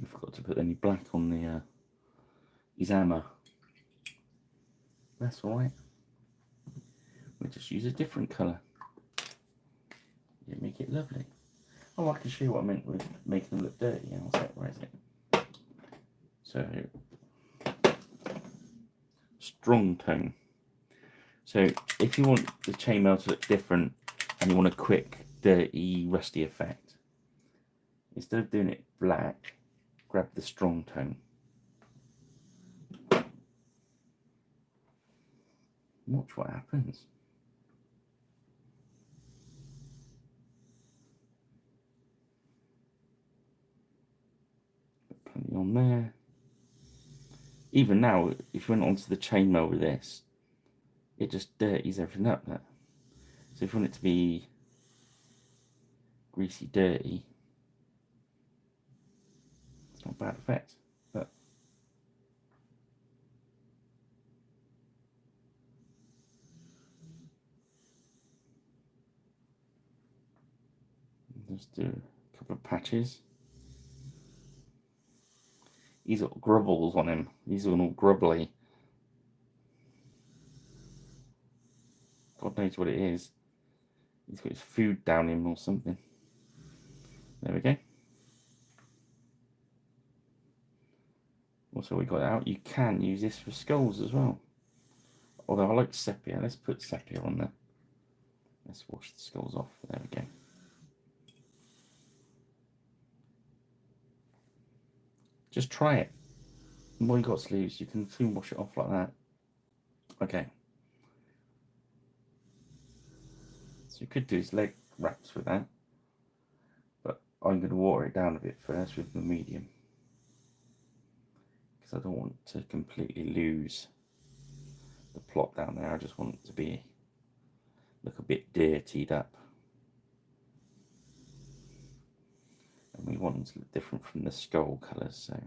I forgot to put any black on the his hammer. That's alright. We'll just use a different colour. Yeah, make it lovely. Oh, I can show you what I meant with making them look dirty. I'll say, where is it? So, strong tone. So, if you want the chainmail to look different and you want a quick, dirty, rusty effect, instead of doing it black, grab the strong tone. Watch what happens. Put plenty on there. Even now, if you went onto the chainmail with this, it just dirties everything up there. So if you want it to be greasy dirty, it's not a bad effect. But just do a couple of patches. He's got grubbles on him. He's all grubbly. God knows what it is. He's got his food down him or something. There we go. Also, we got out. You can use this for skulls as well. Although I like sepia. Let's put sepia on there. Let's wash the skulls off. There we go. Just try it. What you got sleeves, you can soon wash it off like that. Okay. So you could do his leg wraps with that. But I'm going to water it down a bit first with the medium. Because I don't want to completely lose the plot down there. I just want it to look a bit dirtied up. And we want them to look different from the skull colours, so.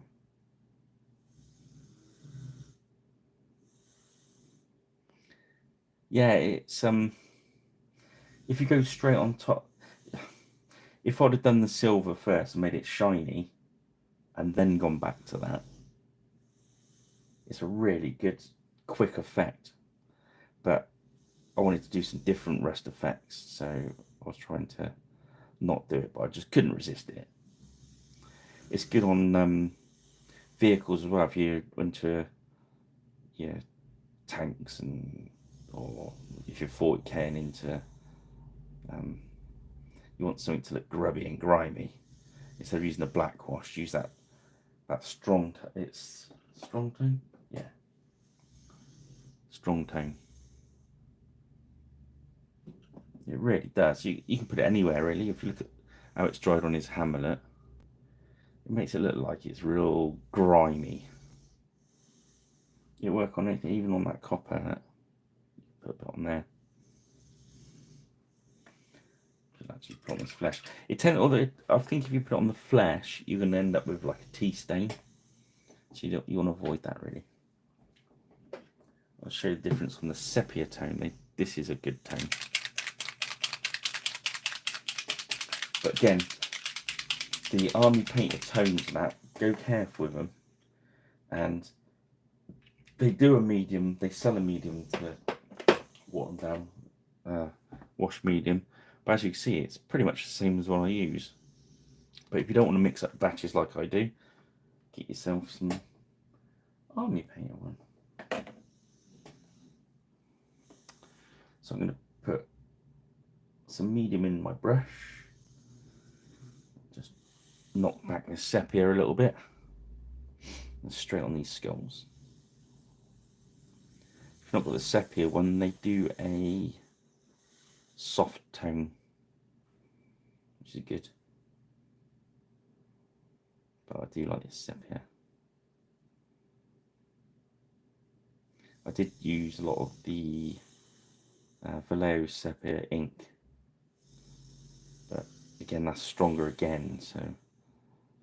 Yeah, it's if you go straight on top, if I'd have done the silver first and made it shiny and then gone back to that, it's a really good quick effect. But I wanted to do some different rust effects, so I was trying to not do it, but I just couldn't resist it. It's good on vehicles as well. If you went to tanks or if you're 40K'ing into you want something to look grubby and grimy. Instead of using a black wash, use that strong, it's strong tone? Yeah. Strong tone. It really does. You can put it anywhere really. If you look at how it's dried on his hamlet, it makes it look like it's real grimy. You work on anything, even on that copper. Put a bit on there. Actually put on this flesh. Although I think if you put it on the flesh, you're going to end up with like a tea stain. So you want to avoid that really. I'll show you the difference from the sepia tone. This is a good tone. But again, the army painter tones and that, go careful with them. And they do a medium, they sell a medium to water them down, wash medium. But as you can see, it's pretty much the same as one I use. But if you don't want to mix up batches like I do, get yourself some army painter one. So I'm going to put some medium in my brush. Just knock back the sepia a little bit. And straight on these skulls. If you've not got the sepia one, they do a soft tone, which is good. But I do like this sepia. I did use a lot of the Vallejo sepia ink, but again that's stronger again, so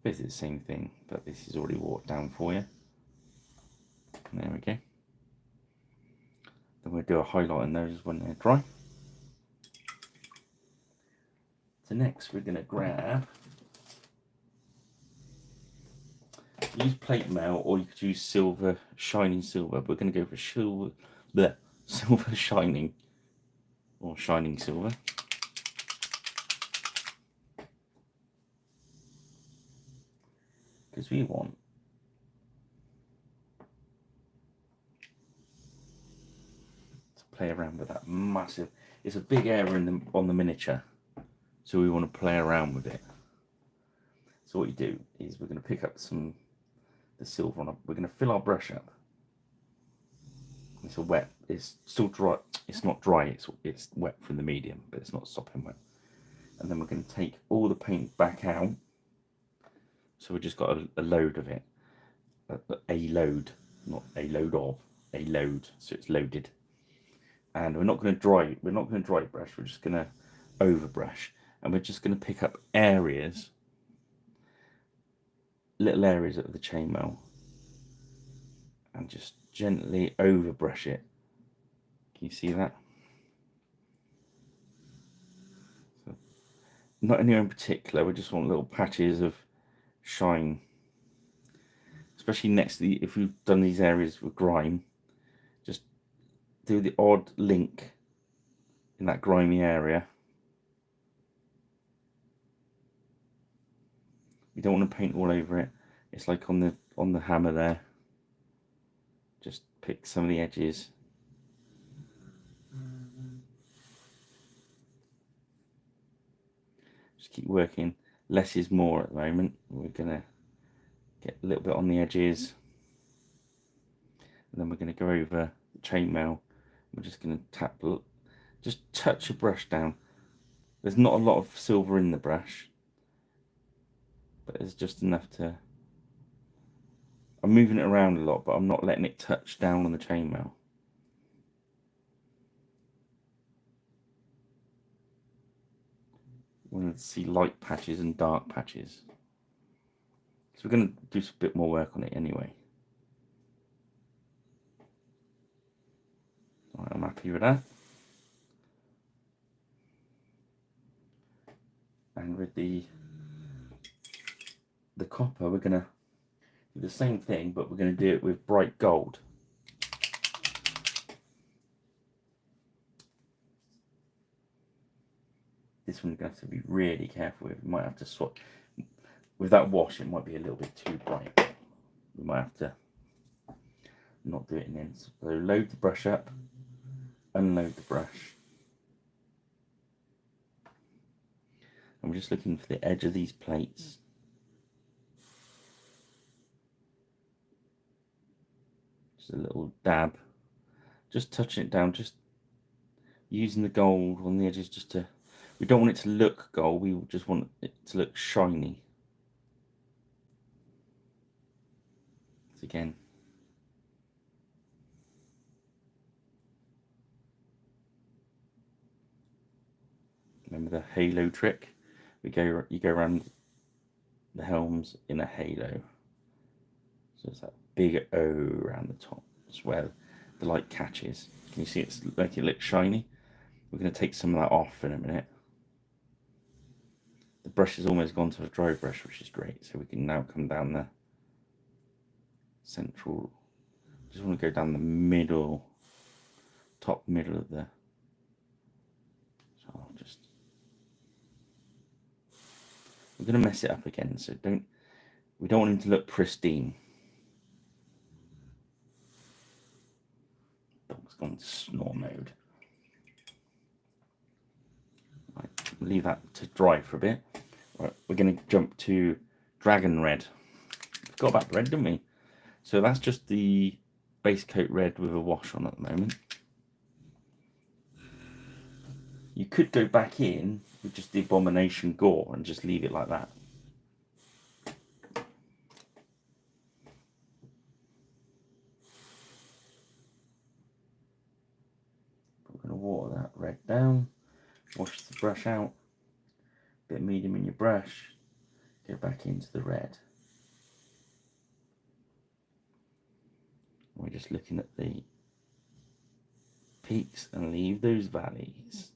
basically the same thing, but this is already watered down for you. And there we go. Then we'll do a highlight on those when they're dry. So next we're going to grab, use plate mail or you could use silver, shining silver, but we're going to go for silver shining, or shining silver. Because we want to play around with that massive, it's a big area on the miniature, so we want to play around with it. So what you do is we're going to pick up the silver on, we're going to fill our brush up. It's a wet, it's still dry, it's not dry, it's wet from the medium, but it's not sopping wet. And then we're going to take all the paint back out. So we've just got a load of it, a load, not a load of, a load, so it's loaded. And we're not going to dry brush, we're just going to over brush, and we're just going to pick up areas, little areas of the chainmail, and just gently over brush it. Can you see that? So, not anywhere in particular, we just want little patches of shine, especially next to if we've done these areas with grime, just do the odd link in that grimy area. You don't want to paint all over it. It's like on the hammer there. Just pick some of the edges. Just keep working. Less is more at the moment. We're gonna get a little bit on the edges, and then we're going to go over the chainmail. We're just going to just touch a brush down. There's not a lot of silver in the brush, but it's just enough to, I'm moving it around a lot, but I'm not letting it touch down on the chainmail. We want to see light patches and dark patches. So we're going to do a bit more work on it anyway. Right, I'm happy with that. And with the copper, we're going to do the same thing, but we're going to do it with bright gold. This one you're going to have to be really careful with. You might have to swap. With that wash, it might be a little bit too bright. We might have to not do it in the end. So load the brush up, unload the brush. I'm just looking for the edge of these plates. Just a little dab. Just touching it down, just using the gold on the edges just to... We don't want it to look gold, we just want it to look shiny. So again, remember the halo trick? You go around the helms in a halo. So it's that big O around the top. That's where the light catches. Can you see it's like it looks shiny? We're going to take some of that off in a minute. The brush has almost gone to a dry brush, which is great. So we can now come down the central. Just want to go down the middle, top middle of the. So I'll just. We're going to mess it up again. So we don't want him to look pristine. Dog's gone to snore mode. Right, leave that to dry for a bit. Right, we're going to jump to Dragon Red. Forgot about the red, didn't we? So that's just the base coat red with a wash on at the moment. You could go back in with just the Abomination Gore and just leave it like that. We're going to water that red down, wash the brush out, bit of medium in your brush, go back into the red. We're just looking at the peaks and leave those valleys.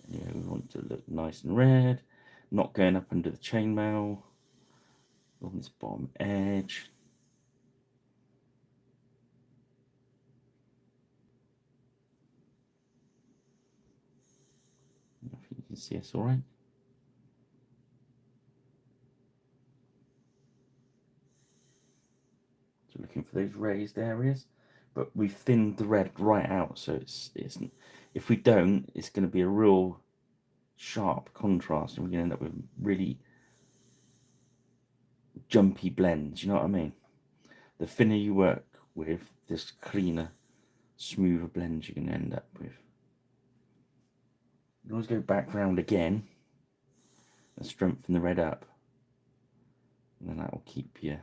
Yeah, we want to look nice and red, not going up under the chainmail, on this bottom edge. I think you can see us all right. So looking for those raised areas, but we've thinned the red right out, so it's if we don't, it's going to be a real sharp contrast, and we're going to end up with really jumpy blends. You know what I mean? The thinner you work with, this cleaner, smoother blends you're going to end up with. You always go back round again and strengthen the red up, and then that will keep you.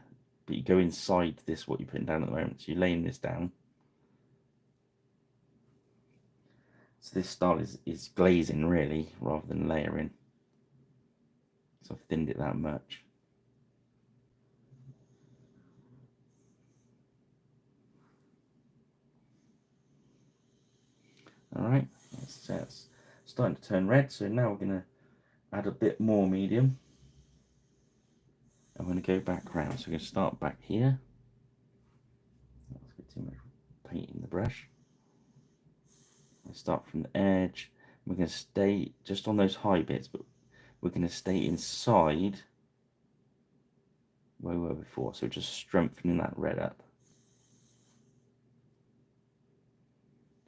But you go inside this, what you're putting down at the moment. So you're laying this down. So this style is glazing really, rather than layering. So I've thinned it that much. All right, so it's starting to turn red. So now we're going to add a bit more medium. I'm going to go back round. So we're going to start back here. Let's get too much paint in the brush. We'll start from the edge. We're going to stay just on those high bits, but we're going to stay inside where we were before. So just strengthening that red up.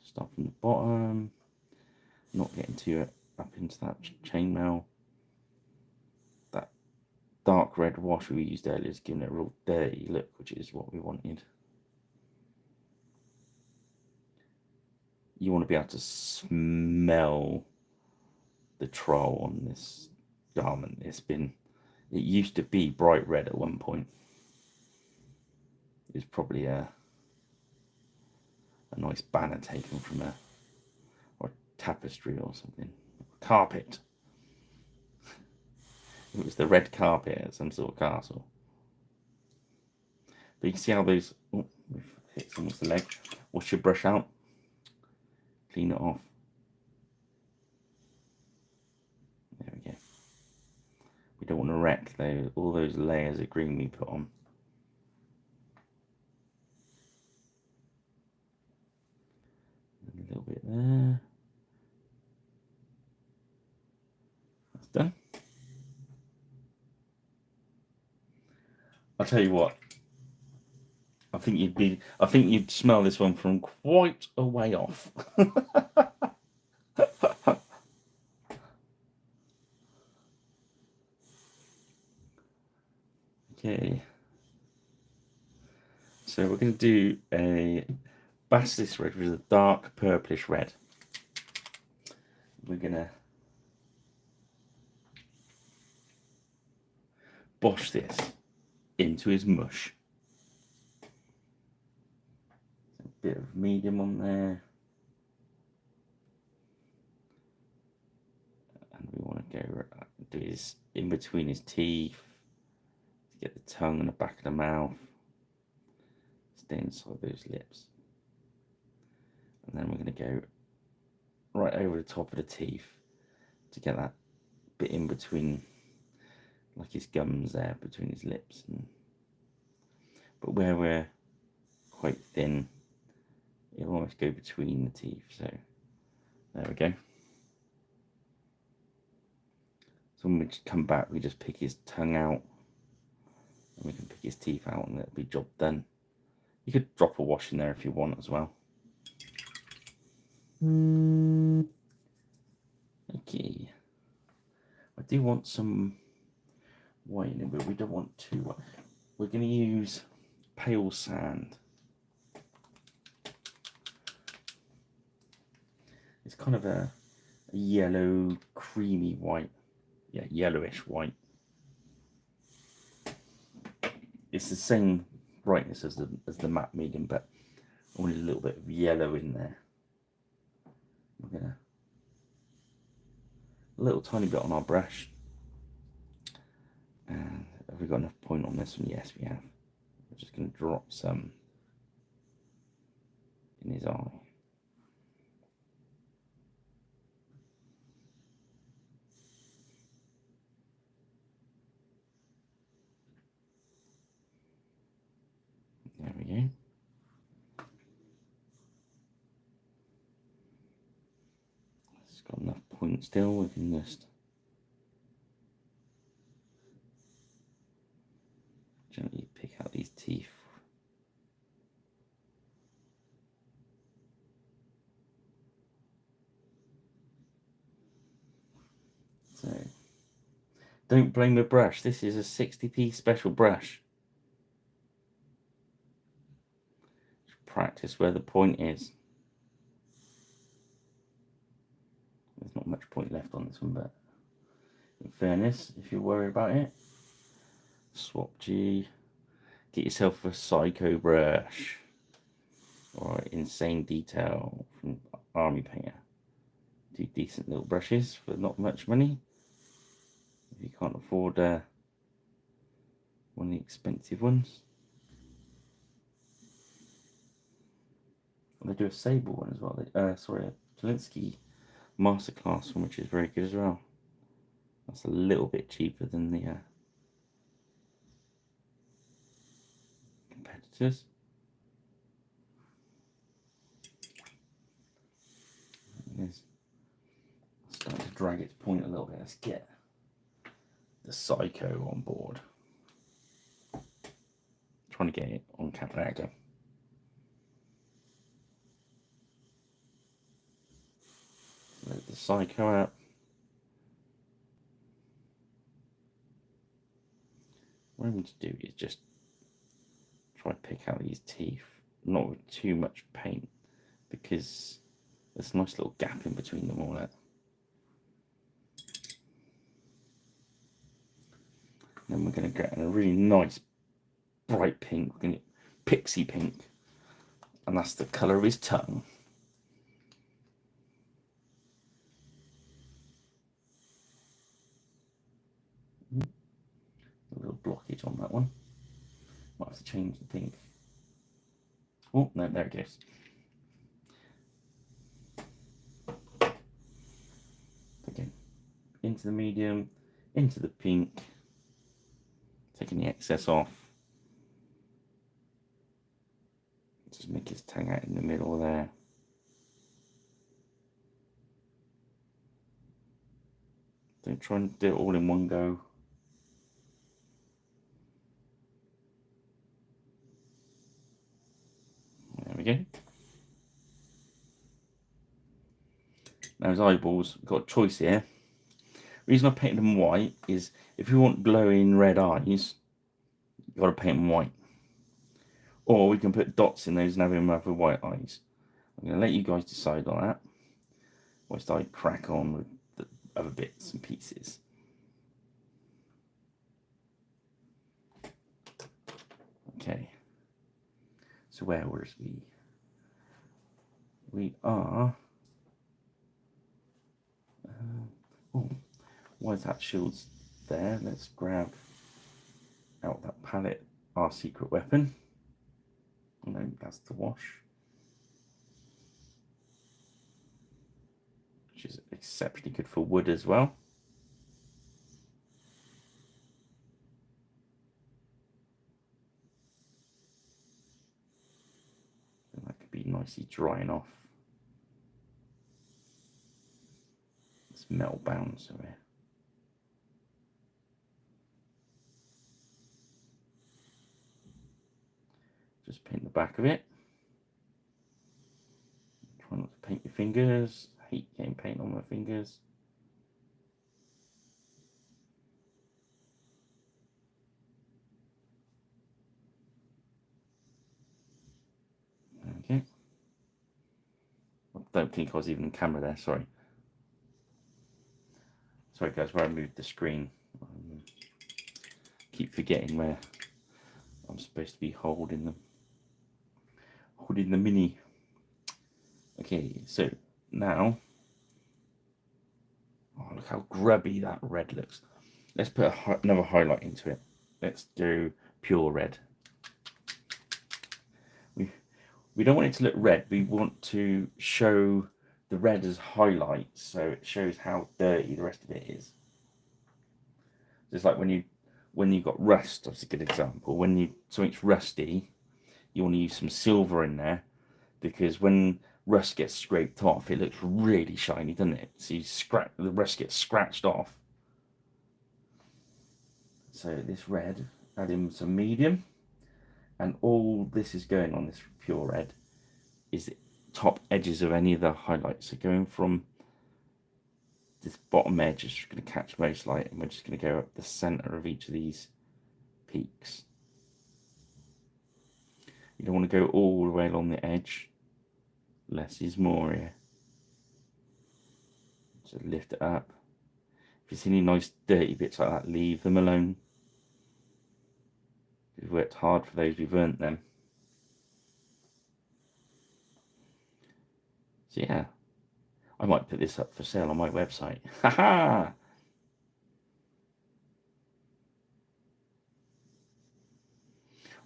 Start from the bottom, not getting too up into that chainmail. That dark red wash we used earlier is giving it a real dirty look, which is what we wanted. You want to be able to smell the troll on this garment. It used to be bright red at one point. It's probably a nice banner taken from a tapestry or something. Carpet. It was the red carpet at some sort of castle. But you can see how those. Oh, we've hit someone's leg. Wash your brush out. Clean it off. There we go. We don't want to wreck all those layers of green we put on. A little bit there. That's done. I'll tell you what. I think you'd smell this one from quite a way off. So we're going to do a basilisk red, which is a dark purplish red. We're going to bosh this into his mush. A bit of medium on there. And we want to go do his in between his teeth to get the tongue and the back of the mouth. Stay inside those lips. And then we're going to go right over the top of the teeth to get that bit in between, like his gums there, between his lips. But where we're quite thin, it'll almost go between the teeth. So there we go. So when we come back, we just pick his tongue out, and we can pick his teeth out, and that'll be job done. You could drop a wash in there if you want as well. Okay. I do want some white in it, but we don't want too white. We're going to use pale sand. It's kind of a yellow, creamy white. Yeah, yellowish white. It's the same brightness as the matte medium, but I wanted a little bit of yellow in there. We're gonna a little tiny bit on our brush. And have we got enough point on this one? Yes, we have. We're just going to drop some in his eye. There we go. It's got enough point still. We can just gently pick out these teeth. So, don't blame the brush. This is a 60p special brush. Just practice where the point is. There's not much point left on this one, but in fairness, if you worry about it, swap G. Get yourself a psycho brush or insane detail from Army Painter. Do decent little brushes for not much money. If you can't afford one of the expensive ones. And they do a Sable one as well. Sorry, a Kalinsky Masterclass one, which is very good as well. That's a little bit cheaper than the competitors. It's starting to drag its point a little bit. Let's get the Psycho on board. Trying to get it on camera. There we go. Let the Psycho out. What I'm going to do is just try to pick out these teeth, not with too much paint, because there's a nice little gap in between them all. That. Then we're going to get a really nice bright pink. We're going to get pixie pink, and that's the colour of his tongue. A little blockage on that one. Might have to change the pink. Oh, no, there it goes. Again, into the medium, into the pink, taking the excess off. Just make his tongue out in the middle there. Don't try and do it all in one go. There we go. Now his eyeballs, we've got a choice here. The reason I painted them white is if you want glowing red eyes, you've got to paint them white. Or we can put dots in those and have him have white eyes. I'm going to let you guys decide on that whilst I crack on with the other bits and pieces. Okay. So where was we? We are... oh, why is that shield's there? Let's grab out that palette, our secret weapon. No, that's the wash. Which is exceptionally good for wood as well. And that could be nicely drying off. It's metal bound, so here. Just paint the back of it. Try not to paint your fingers. I hate getting paint on my fingers. Okay. I don't think I was even in camera there, sorry. Sorry guys, where I moved the screen. Keep forgetting where I'm supposed to be holding them. Holding the mini. Okay, so now, oh, look how grubby that red looks. Let's put another highlight into it. Let's do pure red. We don't want it to look red. We want to show the red as highlights, so it shows how dirty the rest of it is. Just like when you got rust, that's a good example. When something's rusty, you want to use some silver in there, because when rust gets scraped off, it looks really shiny, doesn't it? So the rust gets scratched off. So this red, add in some medium, and all this is going on this pure red is the top edges of any of the highlights. So going from this bottom edge is just going to catch most light, and we're just going to go up the center of each of these peaks. You don't want to go all the way along the edge. Less is more here. So lift it up. If you see any nice dirty bits like that, leave them alone. We've worked hard for those, we've earned them. So yeah, I might put this up for sale on my website. Haha!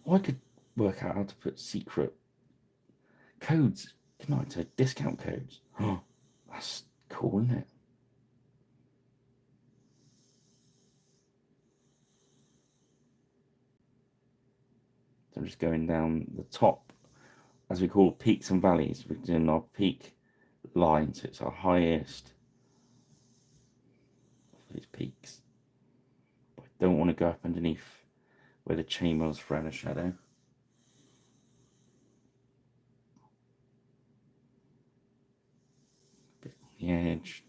Or I could work out how to put secret codes, can I, to discount codes? Oh, that's cool, isn't it? So I'm just going down the top, as we call peaks and valleys. We're doing our peak line, so it's our highest of these peaks. But I don't want to go up underneath where the chainmail's throwing a shadow. Bit on the edge,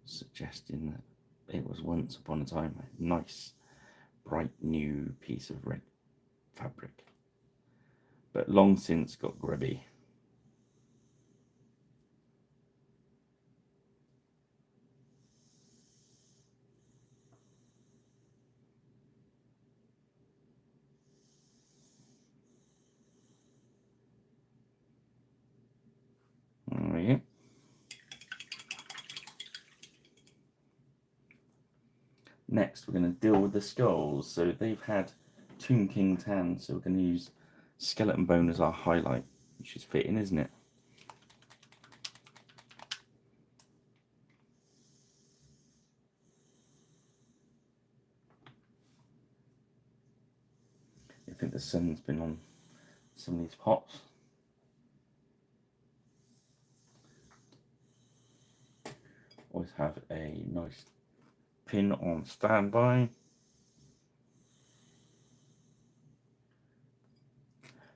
suggesting that it was once upon a time a nice, bright new piece of red fabric, but long since got grubby. There we go. Next, we're going to deal with the skulls. So they've had Tomb King tan, so we're going to use skeleton bone as our highlight, which is fitting, isn't it? I think the sun's been on some of these pots. Always have a nice pin on standby.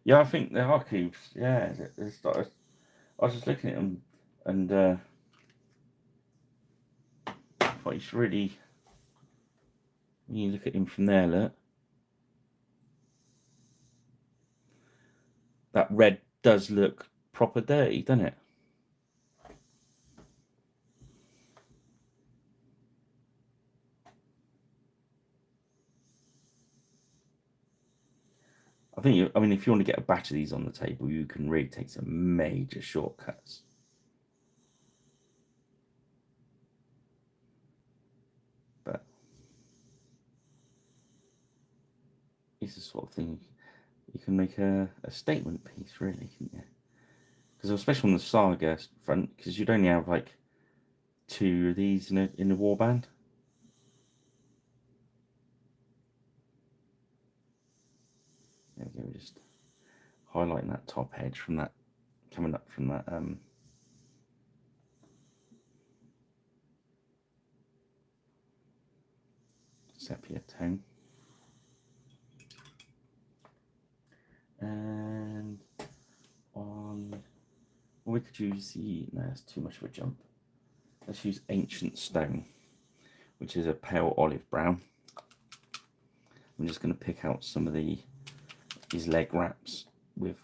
Yeah, I think they are cubes. Yeah, I was just looking at them, and I thought it's really, when you look at him from there, look. that red does look proper dirty, doesn't it? I mean, if you want to get a batch of these on the table, you can really take some major shortcuts. But it's the sort of thing you can make a statement piece, really, can't you? Because especially on the saga front, because you'd only have like 2 of these in a warband. There we go, just highlighting that top edge from that, coming up from that sepia tone. And on, well, we could use no, it's too much of a jump. Let's use Ancient Stone, which is a pale olive brown. I'm just going to pick out some of these leg wraps with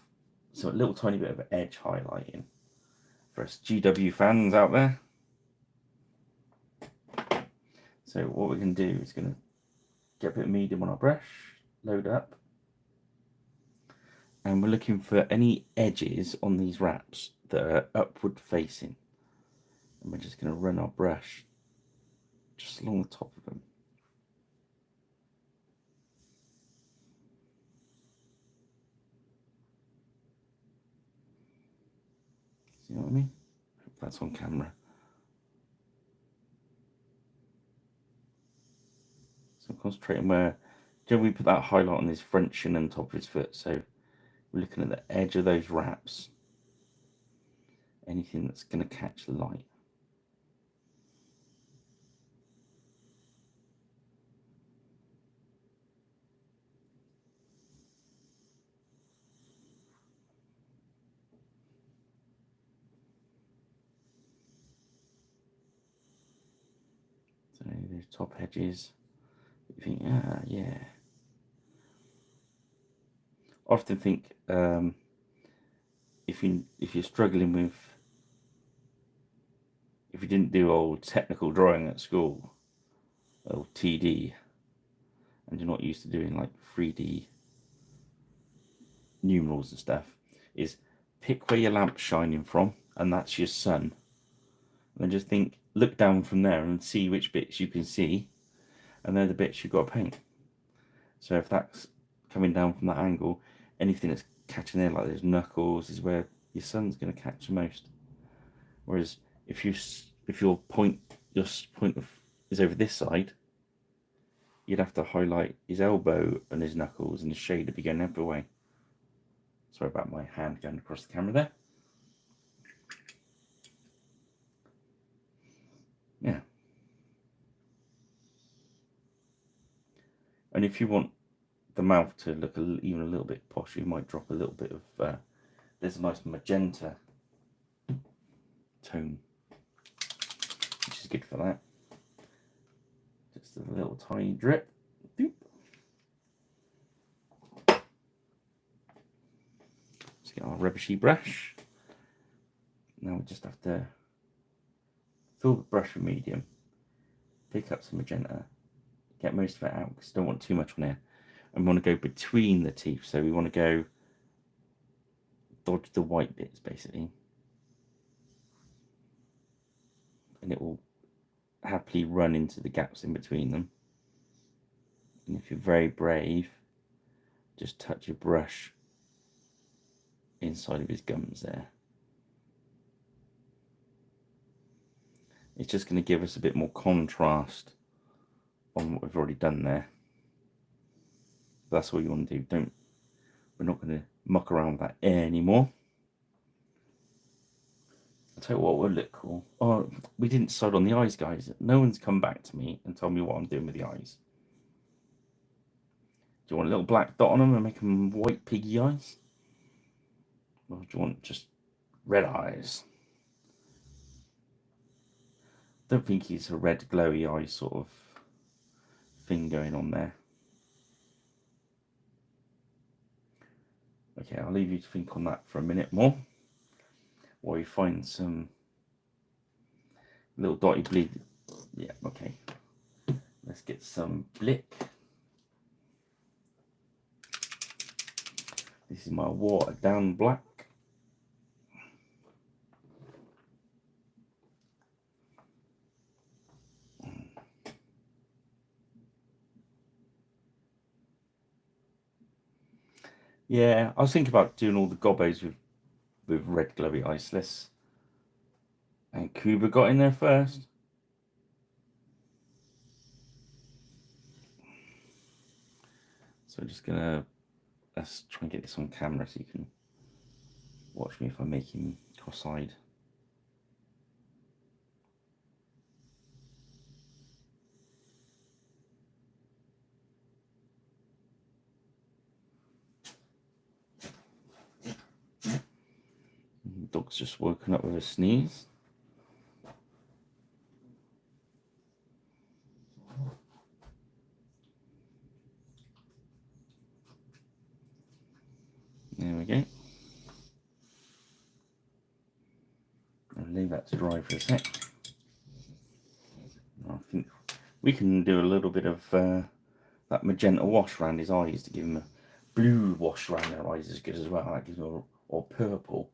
a little tiny bit of edge highlighting for us GW fans out there. So what we're going to do is going to get a bit of medium on our brush, load up, and we're looking for any edges on these wraps that are upward facing, and we're just going to run our brush just along the top of them. See what I mean? Hope that's on camera. So I'm concentrating where generally we put that highlight on his front shin and top of his foot. So we're looking at the edge of those wraps. Anything that's going to catch light. So those top edges, you think, yeah. I often think if you're struggling with, if you didn't do old technical drawing at school, old TD, and you're not used to doing like 3D numerals and stuff, is pick where your lamp's shining from, and that's your sun. And then just think, look down from there and see which bits you can see, and they're the bits you've got to paint. So if that's coming down from that angle, anything that's catching there, like those knuckles, is where your sun's going to catch the most. Whereas if your point is over this side, you'd have to highlight his elbow and his knuckles, and the shade would be going every way. Sorry about my hand going across the camera there. Yeah. And if you want the mouth to look even a little bit posh, you might drop a little bit of, there's a nice magenta tone, which is good for that. Just a little tiny drip. Doop. Let's get our rubbishy brush. Now we just have to fill the brush with medium, pick up some magenta, get most of it out because I don't want too much on here. And we want to go between the teeth, so we want to go dodge the white bits basically, and it will happily run into the gaps in between them. And if you're very brave, just touch your brush inside of his gums there. It's just going to give us a bit more contrast on what we've already done there. But that's all you want to do. We're not going to muck around with that anymore. I'll tell you what would look cool. Oh, we didn't decide on the eyes, guys. No one's come back to me and told me what I'm doing with the eyes. Do you want a little black dot on them and make them white piggy eyes? Or do you want just red eyes? Don't think it's a red glowy eye sort of thing going on there. Okay, I'll leave you to think on that for a minute more, while you find some little dotty bleed. Yeah, okay. Let's get some blick. This is my watered down black. Yeah, I was thinking about doing all the gobos with red glowy iceless. And Cuba got in there first. So I'm just gonna, let's try and get this on camera so you can watch me if I'm making cross-eyed. Dog's just woken up with a sneeze. There we go. I'll leave that to dry for a sec. I think we can do a little bit of that magenta wash around his eyes to give him a blue wash around their eyes is good as well. That gives him or purple.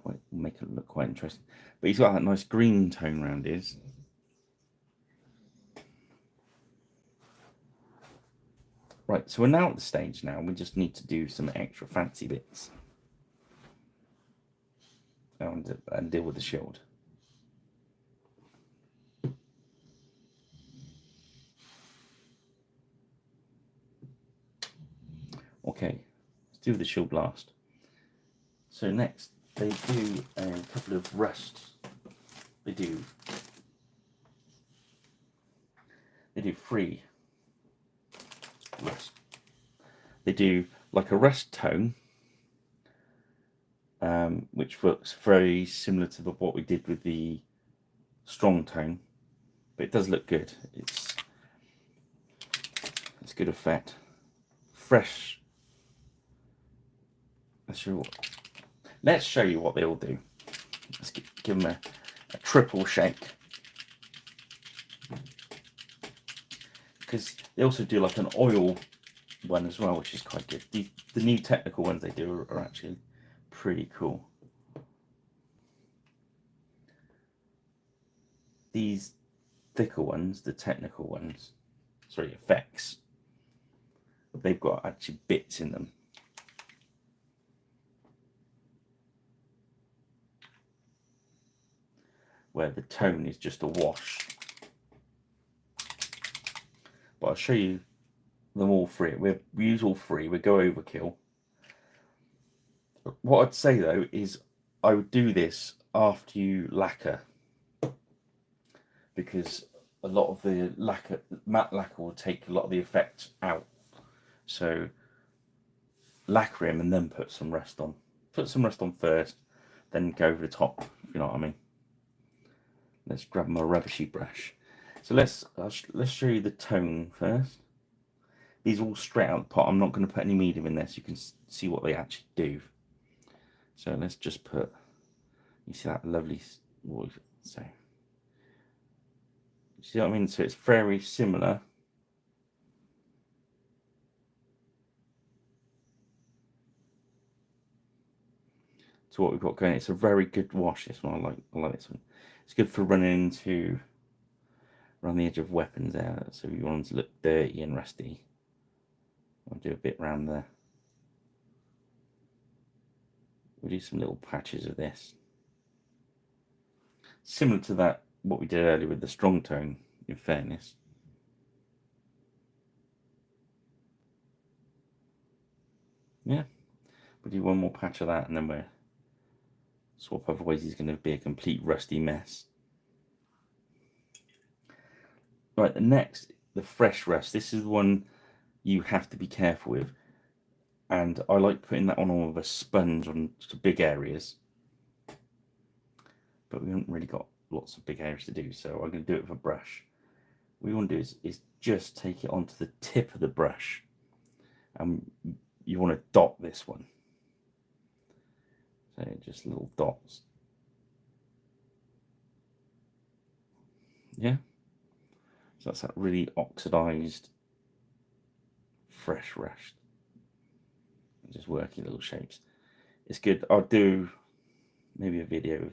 Quite make it look quite interesting. But he's got that nice green tone around his. Right, so we're now at the stage now. We just need to do some extra fancy bits and deal with the shield. Okay, let's do the shield blast. So next, they do a couple of rests. They do 3 rest. They do like a rest tone, which looks very similar to what we did with the strong tone, but it does look good. It's good effect. Fresh. Let's show you what they all do. Let's give them a triple shake, because they also do like an oil one as well, which is quite good. The new technical ones they do are actually pretty cool. These thicker ones, the technical ones, sorry, effects, they've got actually bits in them. Where the tone is just a wash. But I'll show you them all 3. We use all 3, we go overkill. What I'd say though is I would do this after you lacquer, because a lot of the matte lacquer will take a lot of the effect out. So lacquer him and then put some rest on. Put some rest on first, then go over the top, if you know what I mean. Let's grab my rubbishy brush. So let's show you the tone first. These are all straight out the pot. I'm not going to put any medium in there so you can see what they actually do. So let's just put, you see that lovely, what does it say? See what I mean? So it's very similar to what we've got going. It's a very good wash, this one. I like this one. It's good for running around the edge of weapons there, so you want them to look dirty and rusty. I'll do a bit around there. We'll do some little patches of this. Similar to that, what we did earlier with the strong tone, in fairness. Yeah, we'll do one more patch of that and then we'll swap, otherwise he's going to be a complete rusty mess. Right, the next, the fresh rust. This is one you have to be careful with. And I like putting that on with a sponge on big areas. But we haven't really got lots of big areas to do, so I'm going to do it with a brush. what you want to do is just take it onto the tip of the brush, and you want to dot this one. So just little dots. Yeah. So that's that really oxidized, fresh rust. Just working little shapes. It's good. I'll do maybe a video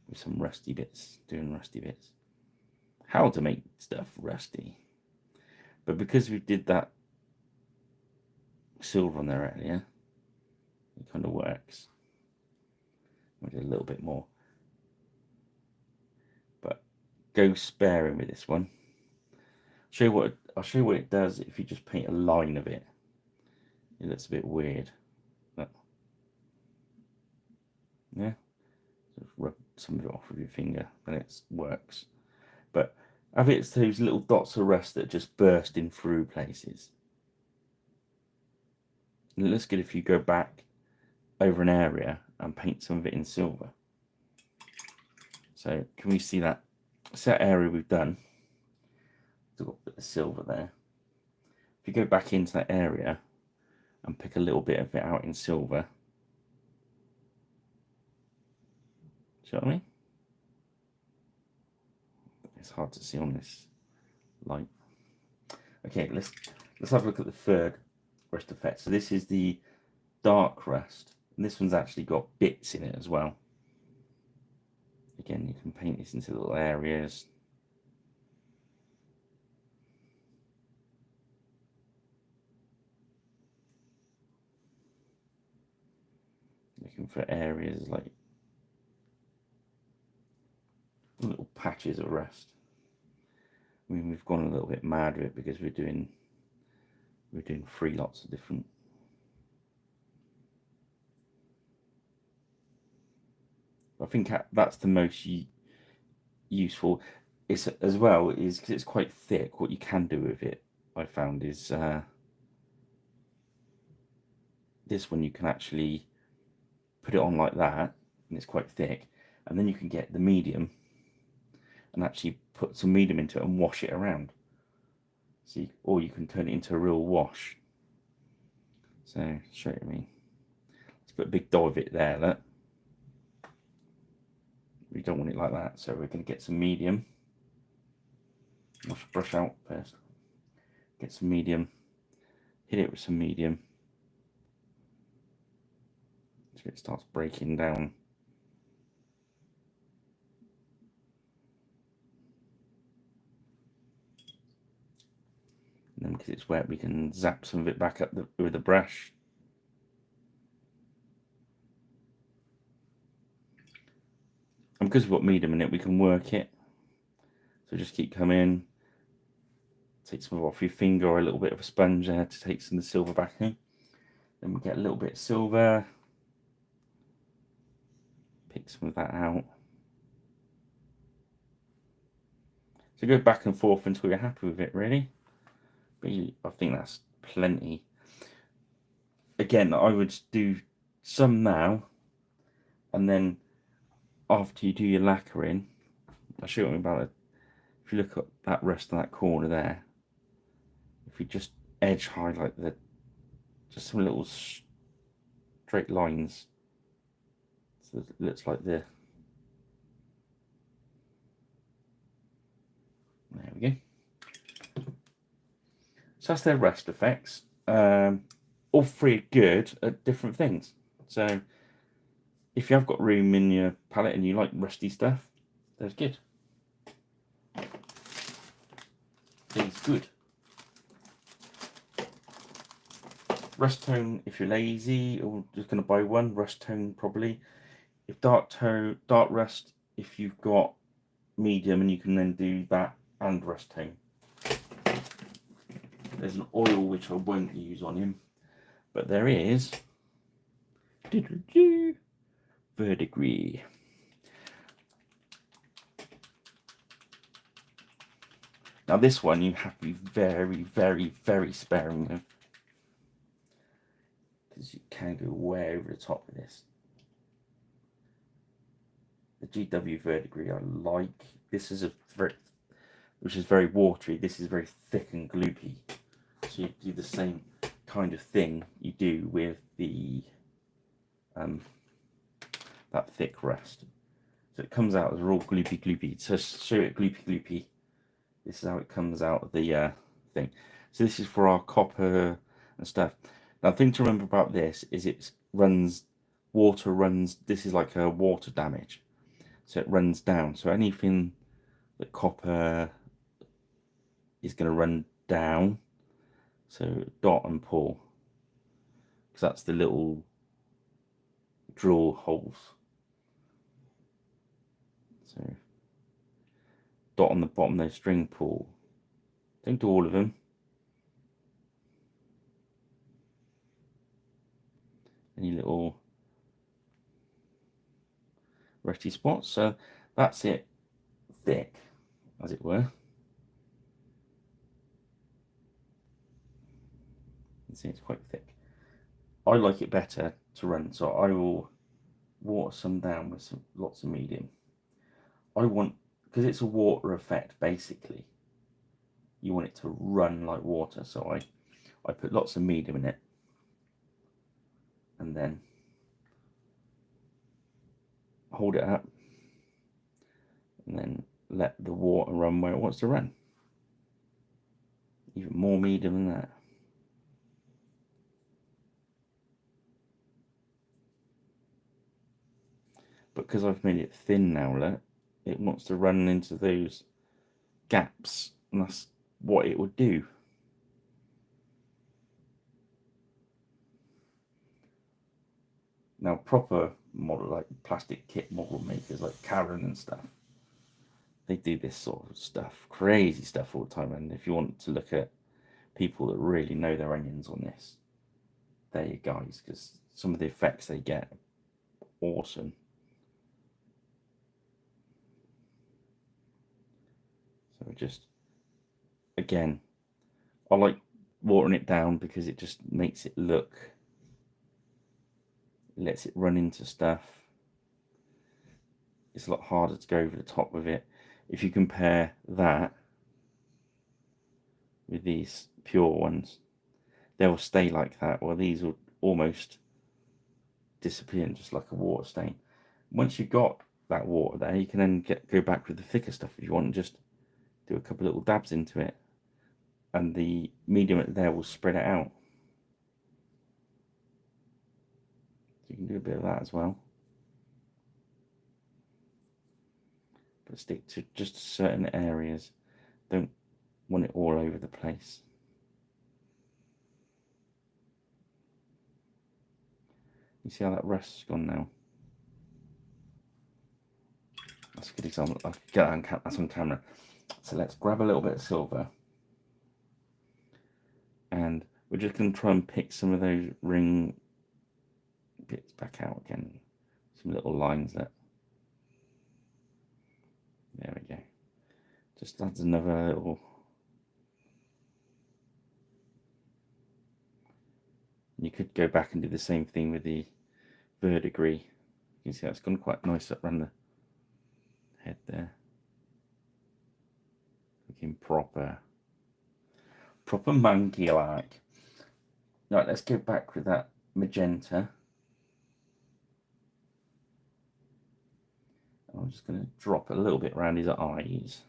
with some rusty bits, doing rusty bits. How to make stuff rusty. But because we did that silver on there earlier, it kind of works. We did a little bit more. But go sparing with this one. I'll show you what it does if you just paint a line of it. It looks a bit weird. But yeah. Just rub some of it off with your finger and it works. But have it those little dots of rust that just bursting through places. And it looks good if you go back over an area and paint some of it in silver. So can we see that? It's that area we've done. Got a bit of silver there. If you go back into that area and pick a little bit of it out in silver. See what I mean? It's hard to see on this light. Okay, let's have a look at the third rust effect. So this is the dark rust, and this one's actually got bits in it as well. Again, you can paint this into little areas. Looking for areas like little patches of rust. I mean, we've gone a little bit mad with it because we're doing 3 lots of different. I think that's the most useful. It's as well is because it's quite thick. What you can do with it, I found, is this one you can actually put it on like that, and it's quite thick, and then you can get the medium and actually put some medium into it and wash it around. See, or you can turn it into a real wash. So show you what I mean. Let's put a big dot of it there. Look. We don't want it like that, so we're going to get some medium. Wash the brush out first. Get some medium. Hit it with some medium. So it starts breaking down. And then because it's wet, we can zap some of it back up with the brush. And because we've got medium in it, we can work it. So just keep coming. Take some off your finger or a little bit of a sponge there to take some of the silver back in. Then we get a little bit of silver. Pick some of that out. So go back and forth until you're happy with it, really. But I think that's plenty. Again, I would do some now, and then after you do your lacquering, I'll show you about it. If you look at that rest of that corner there, if you just edge highlight just some little straight lines, so that it looks like this. There we go. So that's their rest effects. All 3 are good at different things. So if you have got room in your palette and you like rusty stuff, that's good. It's good. Rust tone, if you're lazy or just going to buy one, rust tone probably. If dark rust, if you've got medium, and you can then do that and rust tone. There's an oil which I won't use on him, but there is verdigris. Now this one you have to be very, very, very sparing with, because you can go way over the top of this. The GW verdigris I like. This is a which is very watery. This is very thick and gloopy. So you do the same kind of thing you do with the that thick rust. So it comes out as all gloopy gloopy. So show it gloopy gloopy. This is how it comes out of the thing. So this is for our copper and stuff. Now, the thing to remember about this is it runs, water runs, this is like a water damage. So it runs down. So anything that copper is going to run down. So dot and pull. Because that's the little drill holes. So dot on the bottom, those string pull. Don't do all of them. Any little rusty spots. So that's it, thick, as it were. You can see it's quite thick. I like it better to run, so I will water some down with lots of medium. I want, because it's a water effect basically, you want it to run like water, so I put lots of medium in it, and then hold it up, and then let the water run where it wants to run. Even more medium than that. But because I've made it thin now, look, it wants to run into those gaps, and that's what it would do. Now, proper model, like plastic kit model makers like Karen and stuff, they do this sort of stuff, crazy stuff all the time. And if you want to look at people that really know their onions on this, there you guys, because some of the effects they get are awesome. So just, again, I like watering it down because it just makes it look, lets it run into stuff. It's a lot harder to go over the top with it. If you compare that with these pure ones, they'll stay like that, while these will almost disappear just like a water stain. Once you've got that water there, you can then go back with the thicker stuff if you want, and just do a couple of little dabs into it, and the medium there will spread it out. So you can do a bit of that as well, but stick to just certain areas. Don't want it all over the place. You see how that rust's gone now? That's a good example. I could get that on camera. So let's grab a little bit of silver, and we're just going to try and pick some of those ring bits back out again. Some little lines that. There we go. Just adds another little. You could go back and do the same thing with the verdigris. You can see that's gone quite nice up around the head there. Looking proper monkey like. Right, let's go back with that magenta. I'm just going to drop a little bit around his eyes.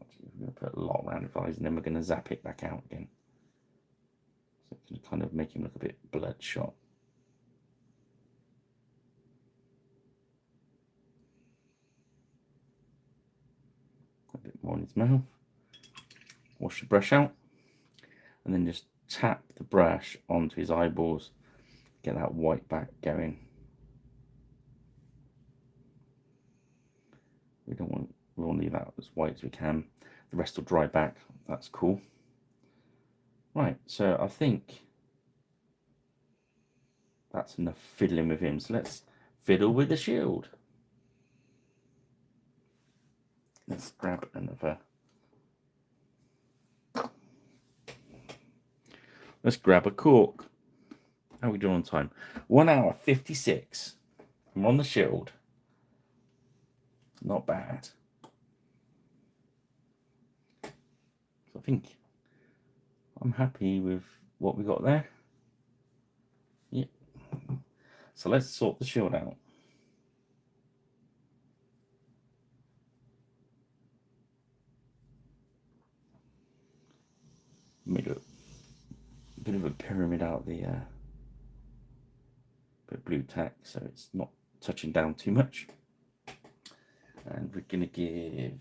Actually, we're going to put a lot around his eyes, and then we're going to zap it back out again. So it's going to kind of make him look a bit bloodshot. A bit more in his mouth. Wash the brush out, and then just tap the brush onto his eyeballs. Get that white back going. We want to leave that as white as we can. The rest will dry back. That's cool. Right, so I think that's enough fiddling with him. So let's fiddle with the shield. Let's grab another. Let's grab a cork. How are we doing on time? 1 hour 56. I'm on the shield. Not bad. So I think I'm happy with what we got there. Yep. So let's sort the shield out. Made a bit of a pyramid out the bit of blue tack so it's not touching down too much. And we're going to give,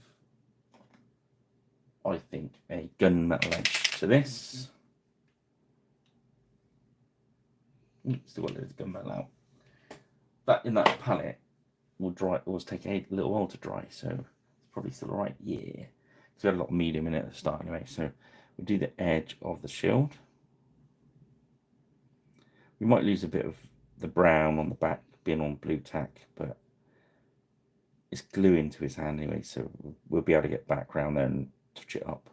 I think, a gunmetal edge to this. Still got a little gunmetal out. That in that palette will dry. It will take a little while to dry, so it's probably still alright. Yeah, because we had a lot of medium in it at the start anyway. So we'll do the edge of the shield. We might lose a bit of the brown on the back being on blue tack, but it's gluing to his hand anyway, so we'll be able to get background there and touch it up.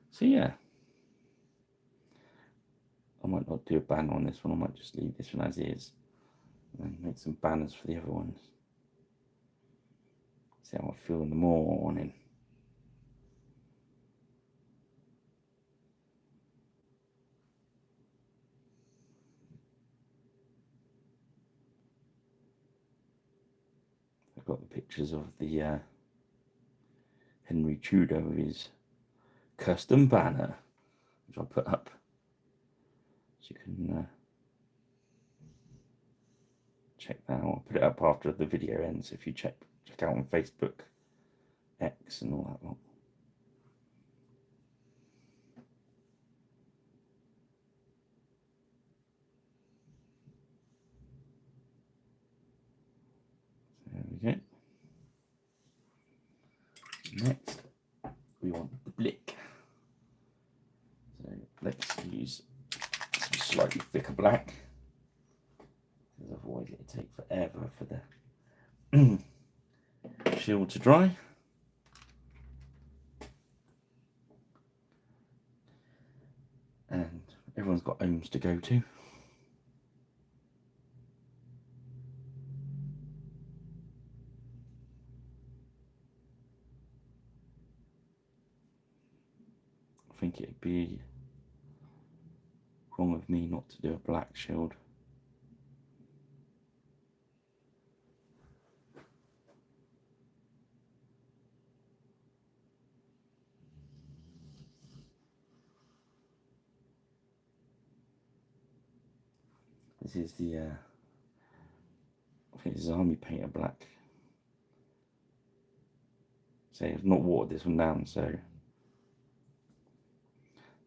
So yeah, I might not do a banner on this one, I might just leave this one as is and make some banners for the other ones. See how I feel in the morning. I've got the pictures of the Henry Tudor with his custom banner, which I'll put up so you can check that out. I'll put it up after the video ends if you check out on Facebook, X and all that lot. There we go. Next, we want the blick. So let's use some slightly thicker black, because otherwise it'll take forever for the shield to dry. And everyone's got homes to go to. I think it'd be wrong of me not to do a black shield. This is the, I think this is Army Painter Black. So I've not watered this one down, so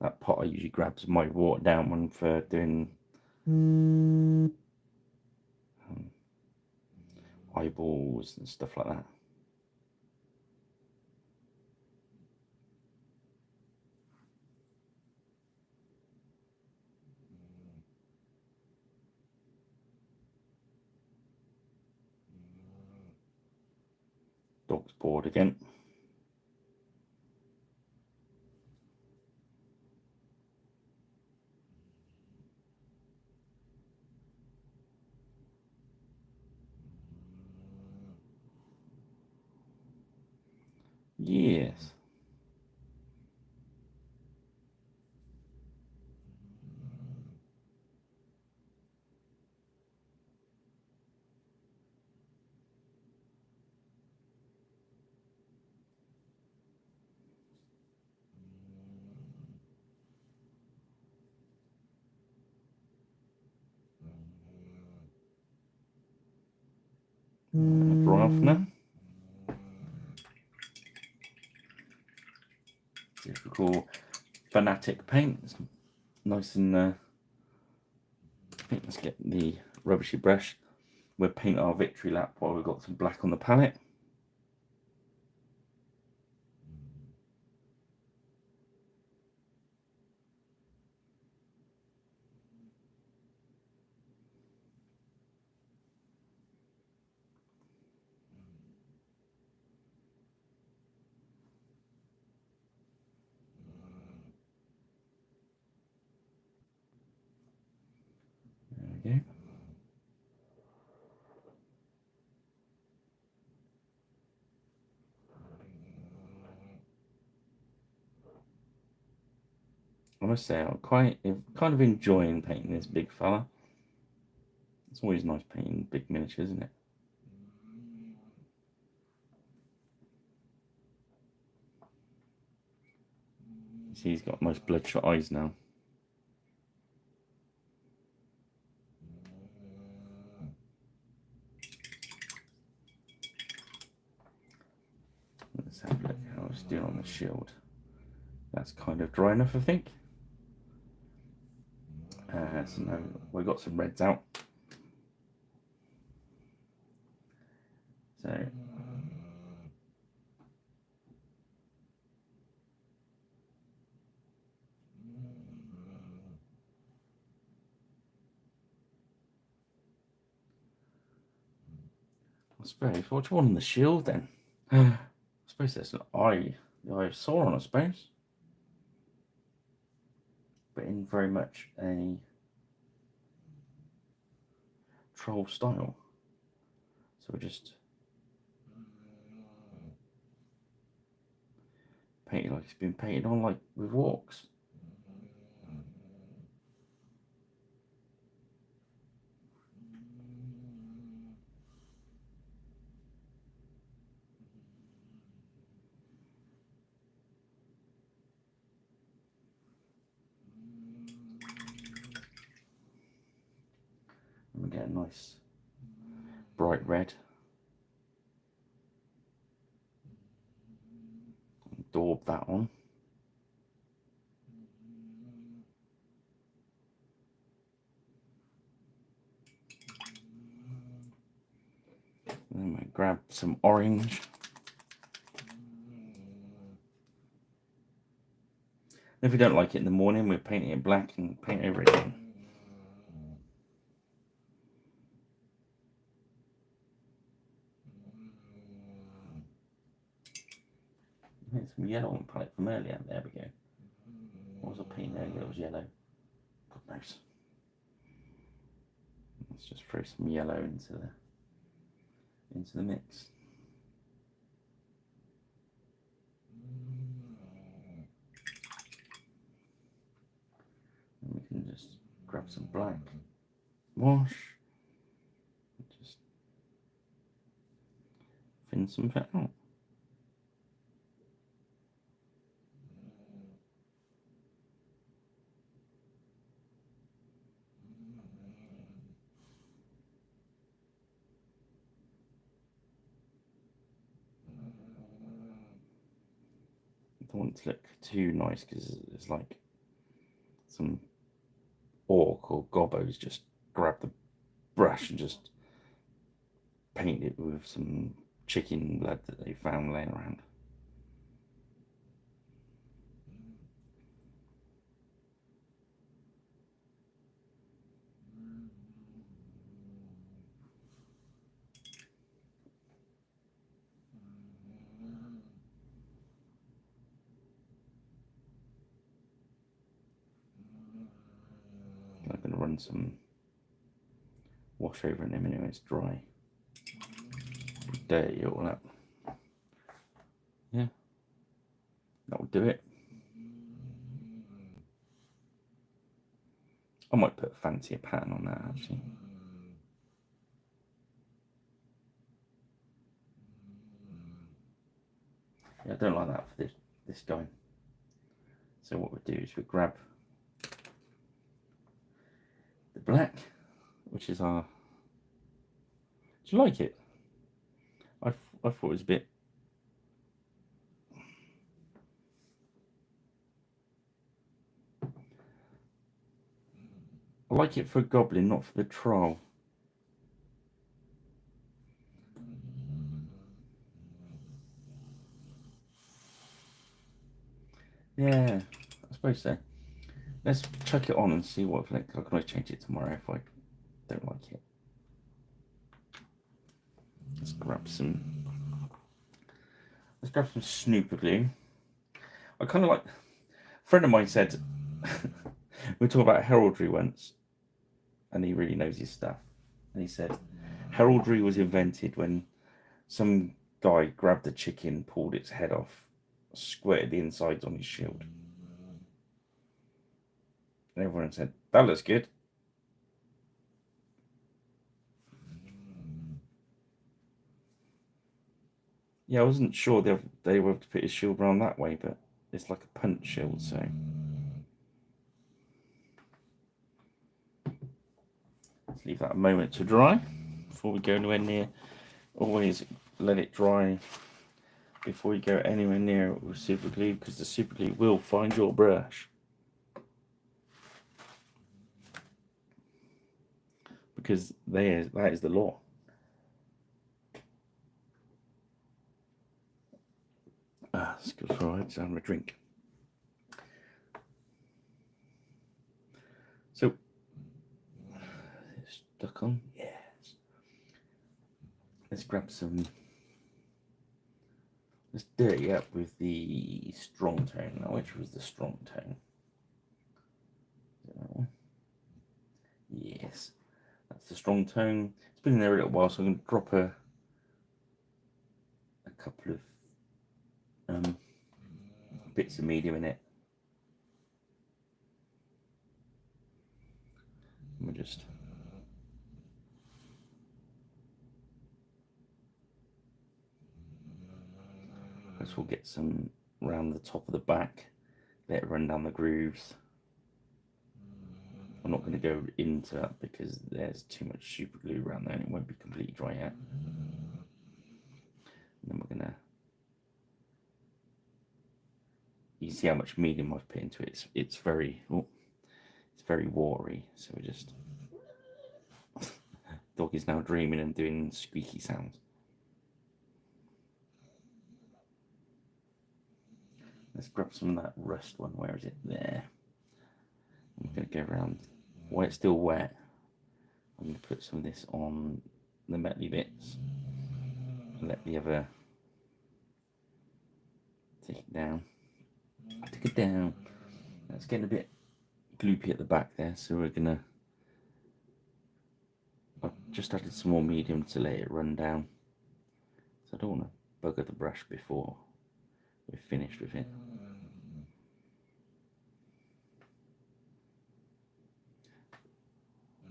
that pot I usually grabs my watered down one for doing eyeballs and stuff like that. Dog's bored again. Yes. Dry off now. Typical fanatic paint. It's nice and I think let's get the rubbishy brush. We'll paint our victory lap while we've got some black on the palette. we go. I must say, I'm kind of enjoying painting this big fella. It's always nice painting big miniatures, isn't it? You see, he's got most bloodshot eyes now. Let's have a look how it's doing on the shield. That's kind of dry enough, I think. So now we've got some reds out. So I suppose, what do you want on the shield then? I suppose that's an eye, the eye of Sauron, I suppose. But in very much a troll style. So we're just painted like it's been painted on, like with walks. And we get a nice bright red. Daub that on. And then we grab some orange. And if we don't like it in the morning, we're painting it black and paint over it again. Some yellow on palette from earlier. There we go. What was I painting earlier? It was yellow. God knows. Let's just throw some yellow into the mix. And we can just grab some black, wash, just thin some of it out. I don't want it to look too nice because it's like some orc or gobbo's just grab the brush and just paint it with some chicken blood that they found laying around. I'm going to run some wash over in a minute when it's dry. Dirty it all up. Yeah, that will do it. I might put a fancier pattern on that actually. Yeah, I don't like that for this guy. So what we do is we grab the black, which is our. Do you like it? I thought it was a bit. I like it for a goblin, not for the troll. Yeah, I suppose so. Let's chuck it on and see what I can always change it tomorrow if I don't like it. Let's grab some snooper glue. I kind of like. A friend of mine said we were talking about heraldry once, and he really knows his stuff. And he said heraldry was invented when some guy grabbed a chicken, pulled its head off, squirted the insides on his shield. And everyone said, that looks good. Yeah, I wasn't sure they were to put his shield around that way, but it's like a punch shield, so. Let's leave that a moment to dry before we go anywhere near. Always let it dry before you go anywhere near it with super glue, because the super glue will find your brush. Because that is the law. It's good for it. I'm a drink. So, stuck on? Yes. Let's grab some. Let's dirty up with the strong tone. Now, which was the strong tone? Is it that one? Yes. That's the strong tone. It's been in there a little while, so I'm going to drop a couple of bits of medium in it. And we'll just first we'll get some around the top of the back, let it run down the grooves. I'm not going to go into that because there's too much super glue around there and it won't be completely dry yet. And then we're going to, you see how much medium I've put into it. It's very watery. So we're just, dog is now dreaming and doing squeaky sounds. Let's grab some of that rust one. Where is it? There. I'm going to go around while it's still wet. I'm going to put some of this on the metally bits and let the other take it down. Take it down. It's getting a bit gloopy at the back there, so we're going to. I've just added some more medium to let it run down. So I don't want to bugger the brush before we're finished with it.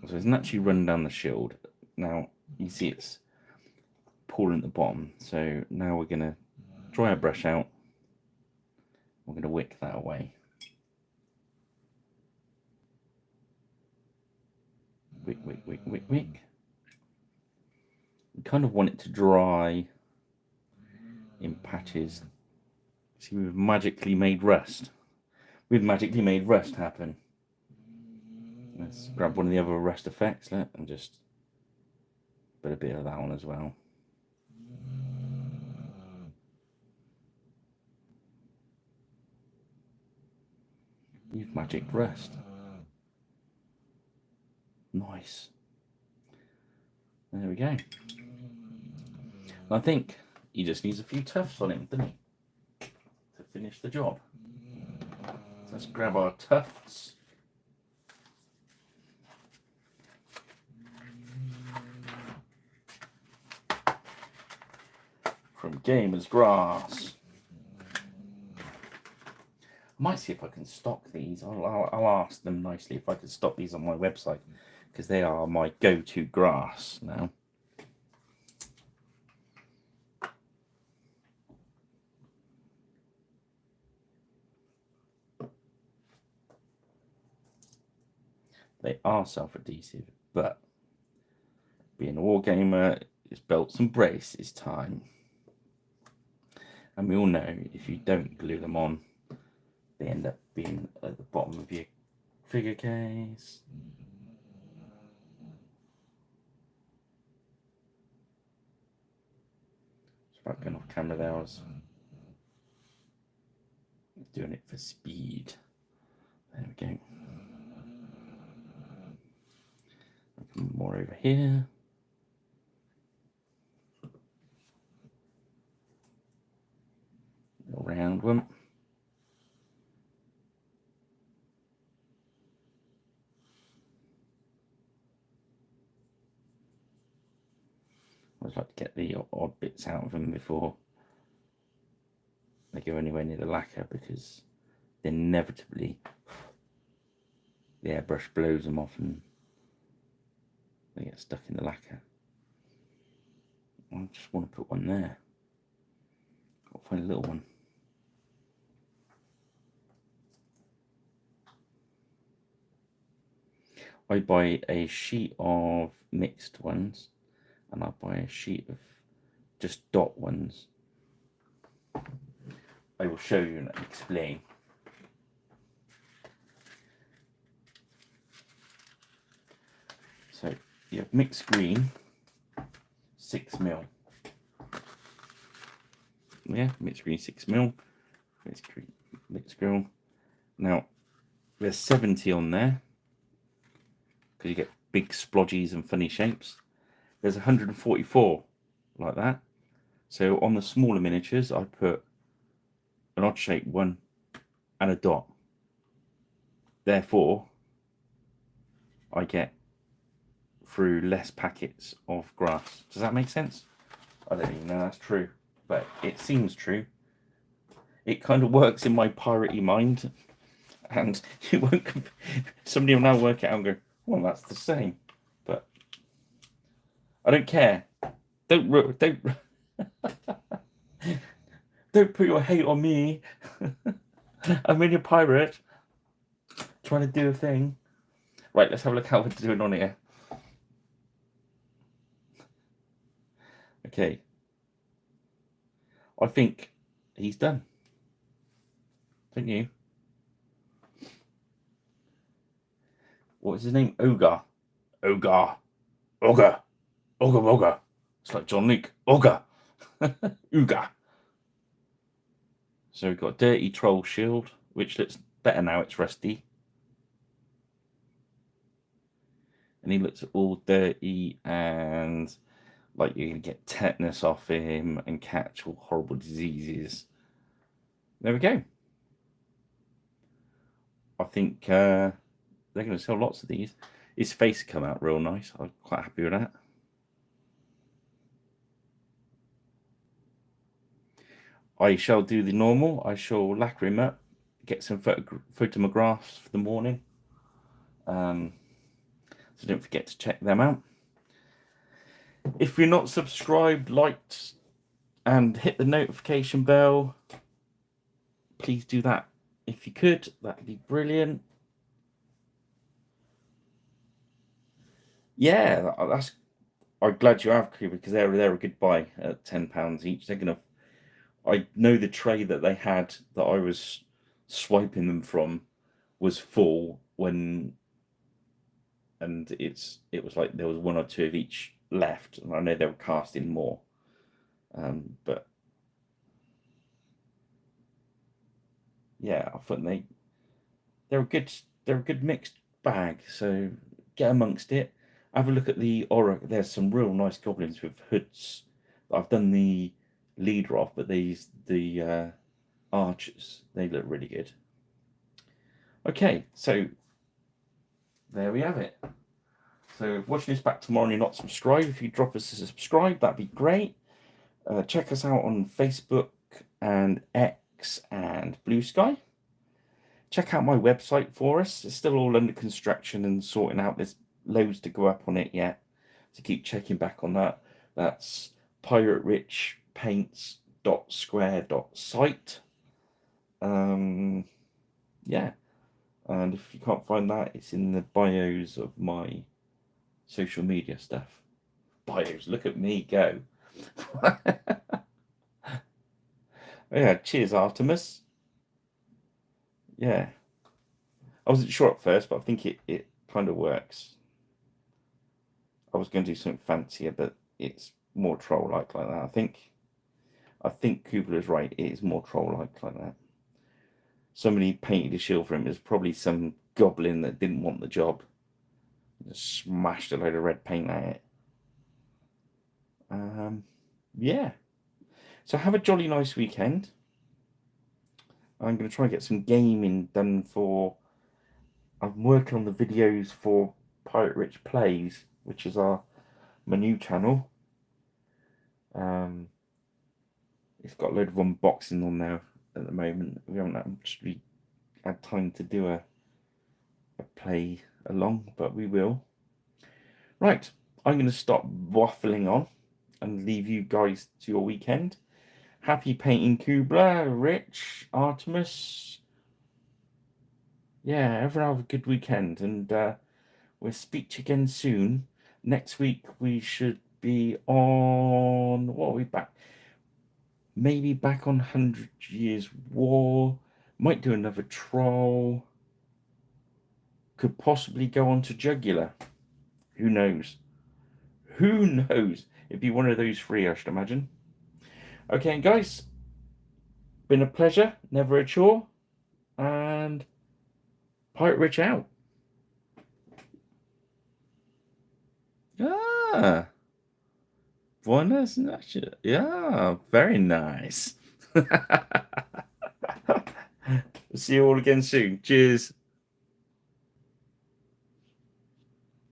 So it's naturally run down the shield. Now you see it's pooling at the bottom. So now we're going to dry our brush out. We're going to wick that away. Wick, wick, wick, wick, wick. We kind of want it to dry in patches. See, we've magically made rust. We've magically made rust happen. Let's grab one of the other rust effects and just put a bit of that on as well. You've magic rust. Nice. There we go. I think he just needs a few tufts on him, doesn't he? To finish the job. So let's grab our tufts. From Gamer's Grass. I might see if I can stock these. I'll ask them nicely if I can stock these on my website, because they are my go-to grass now. They are self-adhesive, but being a wargamer, it's belts and braces time. And we all know if you don't glue them on, they end up being at the bottom of your figure case. It's about going off camera there. I was doing it for speed. There we go. More over here. A round one. always like to get the odd bits out of them before they go anywhere near the lacquer, because inevitably the airbrush blows them off and they get stuck in the lacquer. I just want to put one there. Got to find a little one. I buy a sheet of mixed ones, and I buy a sheet of just dot ones. I will show you and explain. So you have mixed green, 6mm. Yeah, mixed green 6mm. Mixed green. Now there's 70 on there because you get big splodgies and funny shapes. There's 144 like that. So on the smaller miniatures, I put an odd shaped one and a dot. Therefore, I get through less packets of grass. Does that make sense? I don't even know that's true, but it seems true. It kind of works in my piratey mind, and you won't. Somebody will now work it out and go, "Well, that's the same," but I don't care. Don't don't put your hate on me. I'm only a pirate trying to do a thing. Right, let's have a look how we're doing on here. Okay. I think he's done. Don't you? What is his name? OGAH. OGAH. OGAH. OGAH. It's like John Luke. OGAH. OGAH. So we've got Dirty Troll Shield, which looks better now it's rusty. And he looks all dirty and like you're going to get tetanus off him and catch all horrible diseases. There we go. I think they're going to sell lots of these. His face come out real nice. I'm quite happy with that. I shall do the normal. I shall lacquer him up, get some photographs for the morning. So don't forget to check them out. If you're not subscribed, liked, and hit the notification bell, please do that. If you could, that'd be brilliant. Yeah, I'm glad you have, Cooper, because they're a good buy at £10 each. They're gonna. I know the tray that they had that I was swiping them from was full when, and it was like there was one or two of each left, and I know they were casting more, but yeah, I thought they're a good mixed bag. So get amongst it. Have a look at the aura. There's some real nice goblins with hoods. I've done the leader off, but the archers, they look really good. Okay, so there we have it. So if watching this back tomorrow and you're not subscribed, if you drop us a subscribe, that'd be great. Check us out on Facebook and X and Blue Sky. Check out my website for us. It's still all under construction and sorting out. There's loads to go up on it yet. So keep checking back on that. That's piraterichpaints.square.site. Yeah. And if you can't find that, it's in the bios of my social media stuff. Bios, look at me go. Yeah, cheers, Artemis. Yeah. I wasn't sure at first, but I think it kind of works. I was going to do something fancier, but it's more troll-like like that. I think Kubler is right. It is more troll-like like that. Somebody painted a shield for him. It was probably some goblin that didn't want the job. Just smashed a load of red paint at it. Yeah. So have a jolly nice weekend. I'm going to try and get some gaming done for... I'm working on the videos for Pirate Rich Plays, which is my new channel. It's got a load of unboxing on there at the moment. We haven't actually had time to do a play along, but we will. Right, I'm going to stop waffling on and leave you guys to your weekend. Happy painting, Kubla, Rich, Artemis. Yeah, everyone have a good weekend, and we'll speak to you again soon. Next week we should be on. What are we back? Maybe back on 100 Years War. Might do another troll. Could possibly go on to Jugular. Who knows? Who knows? It'd be one of those three, I should imagine. Okay, guys. Been a pleasure. Never a chore. And Pirate Rich out. Ah. Buenas noches. Yeah, very nice. See you all again soon. Cheers.